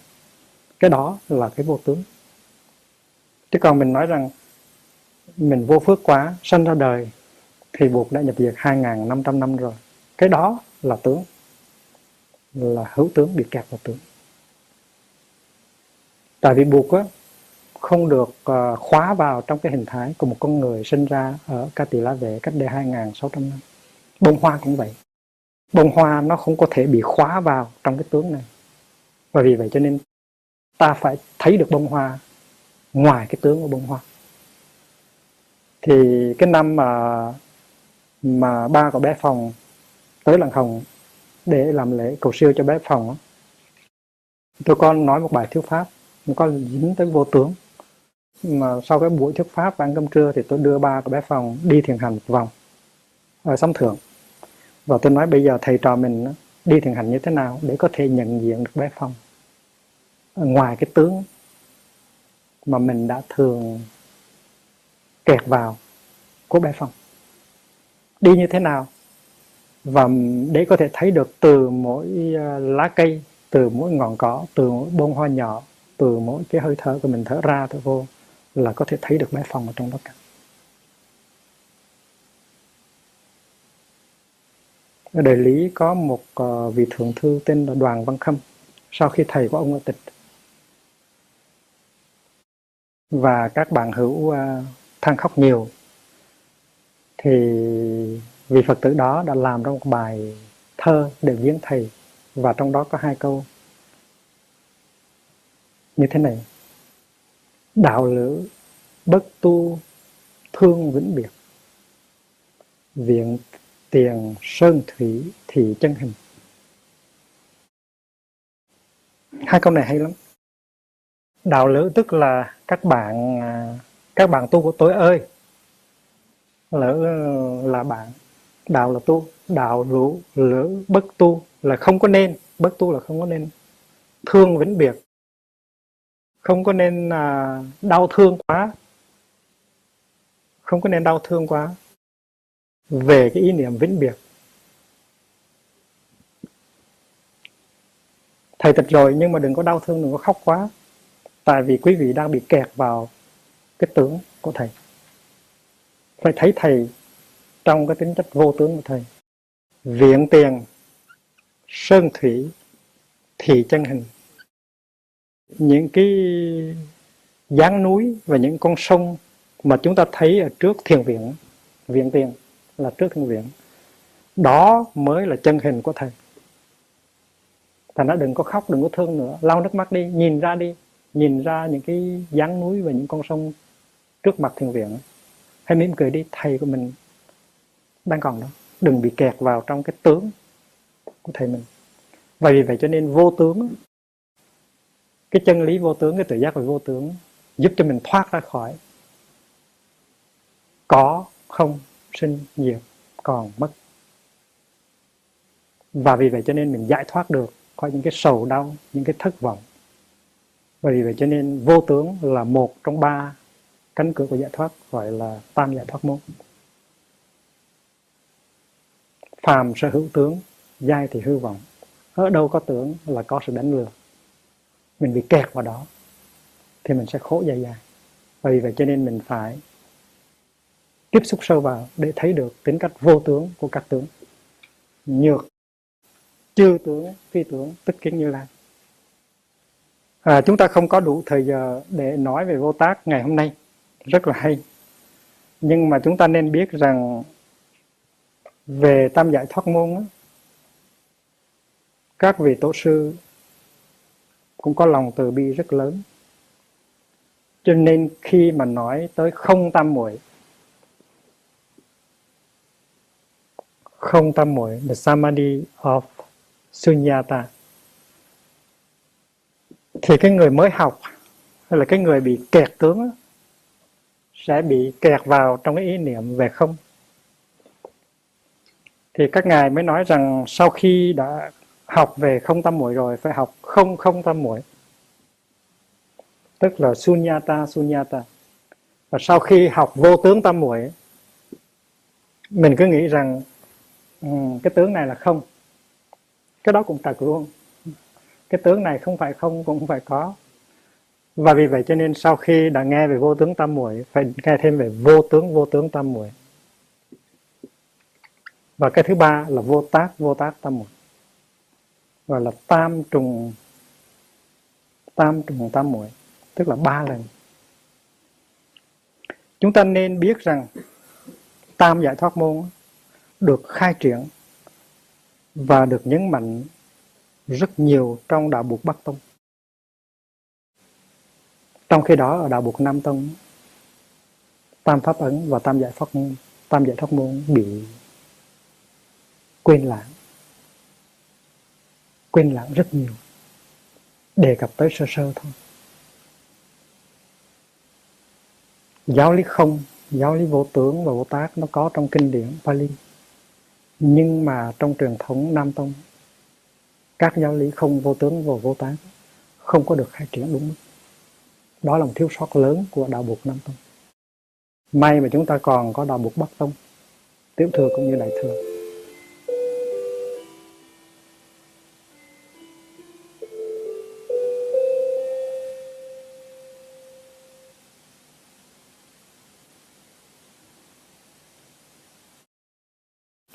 Cái đó là cái vô tướng. Chứ còn mình nói rằng mình vô phước quá, sanh ra đời thì Bụt đã nhập diệt 2.500 năm rồi. Cái đó là tướng, là hữu tướng, bị kẹt vào tướng. Tại vì Bụt á, không được khóa vào trong cái hình thái của một con người sinh ra ở Ca Tỳ La Vệ cách đây 2.600 năm. Bông hoa cũng vậy. Bông hoa nó không có thể bị khóa vào trong cái tướng này. Và vì vậy cho nên ta phải thấy được bông hoa ngoài cái tướng của bông hoa. Thì cái năm mà ba của bé Phòng tới Làng Hồng để làm lễ cầu siêu cho bé Phòng, tôi có nói một bài thuyết pháp, nó có dính tới vô tướng. Mà sau cái buổi thuyết pháp và ăn cơm trưa thì tôi đưa ba của bé Phòng đi thiền hành một vòng ở Sóng Thượng. Và tôi nói bây giờ thầy trò mình đi thiền hành như thế nào để có thể nhận diện được bé Phong ngoài cái tướng mà mình đã thường kẹt vào của bé Phong. Đi như thế nào và để có thể thấy được từ mỗi lá cây, từ mỗi ngọn cỏ, từ mỗi bông hoa nhỏ, từ mỗi cái hơi thở của mình thở ra thở vô là có thể thấy được bé Phong ở trong đó cả. Ở Đại Lý có một vị thượng thư tên là Đoàn Văn Khâm, sau khi thầy của ông ở tịch. Và các bạn hữu than khóc nhiều, thì vị Phật tử đó đã làm ra một bài thơ để viếng thầy, và trong đó có 2 câu như thế này: đạo lữ bất tu thương vĩnh biệt, viện tiền sơn thủy thì chân hình. 2 câu này hay lắm. Đạo lữ tức là các bạn tu của tôi ơi. Lữ là bạn, đạo là tu, đạo lữ bất tu là không có nên, bất tu là không có nên, thương vĩnh biệt, không có nên đau thương quá, không có nên đau thương quá về cái ý niệm vĩnh biệt. Thầy tịch rồi nhưng mà đừng có đau thương, đừng có khóc quá, tại vì quý vị đang bị kẹt vào cái tướng của thầy. Phải thấy thầy trong cái tính chất vô tướng của thầy. Viện tiền sơn thủy thì chân hình. Những cái dáng núi và những con sông mà chúng ta thấy ở trước thiền viện, viện tiền là trước thiền viện, đó mới là chân hình của thầy. Thành ra đừng có khóc, đừng có thương nữa, lau nước mắt đi, nhìn ra những cái dáng núi và những con sông trước mặt thiền viện. Hãy mỉm cười đi, thầy của mình đang còn đó. Đừng bị kẹt vào trong cái tướng của thầy mình. Và vì vậy cho nên vô tướng, cái chân lý vô tướng, cái tự giác về vô tướng giúp cho mình thoát ra khỏi có, không, sinh, diệt, còn, mất. Và vì vậy cho nên mình giải thoát được khỏi những cái sầu đau, những cái thất vọng. Và vì vậy cho nên vô tướng là một trong 3 cánh cửa của giải thoát, gọi là tam giải thoát môn. Phàm sở hữu tướng, giai thì hư vọng. Ở đâu có tướng là có sự đánh lừa. Mình bị kẹt vào đó thì mình sẽ khổ dài dài. Và vì vậy cho nên mình phải tiếp xúc sâu vào để thấy được tính cách vô tướng của các tướng. Nhược Chư tướng, phi tướng, tức kiến Như Lai. Chúng ta không có đủ thời giờ để nói về Vô Tác ngày hôm nay, rất là hay. Nhưng mà chúng ta nên biết rằng về tam giải thoát môn, các vị tổ sư cũng có lòng từ bi rất lớn. Cho nên khi mà nói tới không tam muội, không tam muội, the samadhi of sunyata, thì cái người mới học hay là cái người bị kẹt tướng sẽ bị kẹt vào trong cái ý niệm về không. Thì các ngài mới nói rằng sau khi đã học về không tam muội rồi phải học không không tam muội, tức là sunyata sunyata. Và sau khi học vô tướng tam muội, mình cứ nghĩ rằng cái tướng này là không, cái đó cũng trật luôn, cái tướng này không phải không cũng không phải có. Và vì vậy cho nên sau khi đã nghe về vô tướng tam muội, phải nghe thêm về vô tướng tam muội. Và cái thứ ba là vô tác tam muội, gọi là tam trùng tam muội, tức là 3 lần. Chúng ta nên biết rằng tam giải thoát môn được khai triển và được nhấn mạnh rất nhiều trong đạo Buộc Bắc Tông. Trong khi đó ở đạo Buộc Nam Tông, tam pháp ấn và tam giải thoát môn bị quên lãng rất nhiều, đề cập tới sơ sơ thôi. Giáo lý không, giáo lý vô tướng và vô tác nó có trong kinh điển Pali, nhưng mà trong truyền thống Nam Tông, các giáo lý không, vô tướng và vô tác không có được khai triển đúng mức. Đó là một thiếu sót lớn của đạo Buộc Nam Tông. May mà chúng ta còn có đạo Buộc Bắc Tông, Tiểu thừa cũng như Đại thừa.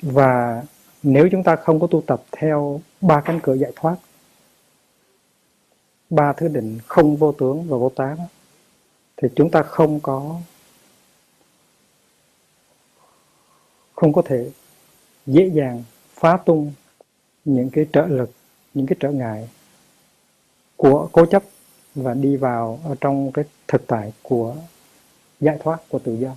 Và nếu chúng ta không có tu tập theo 3 cánh cửa giải thoát, 3 thứ định không, vô tướng và vô tác, thì chúng ta không có thể dễ dàng phá tung những cái trợ lực, những cái trở ngại của cố chấp và đi vào ở trong cái thực tại của giải thoát, của tự do.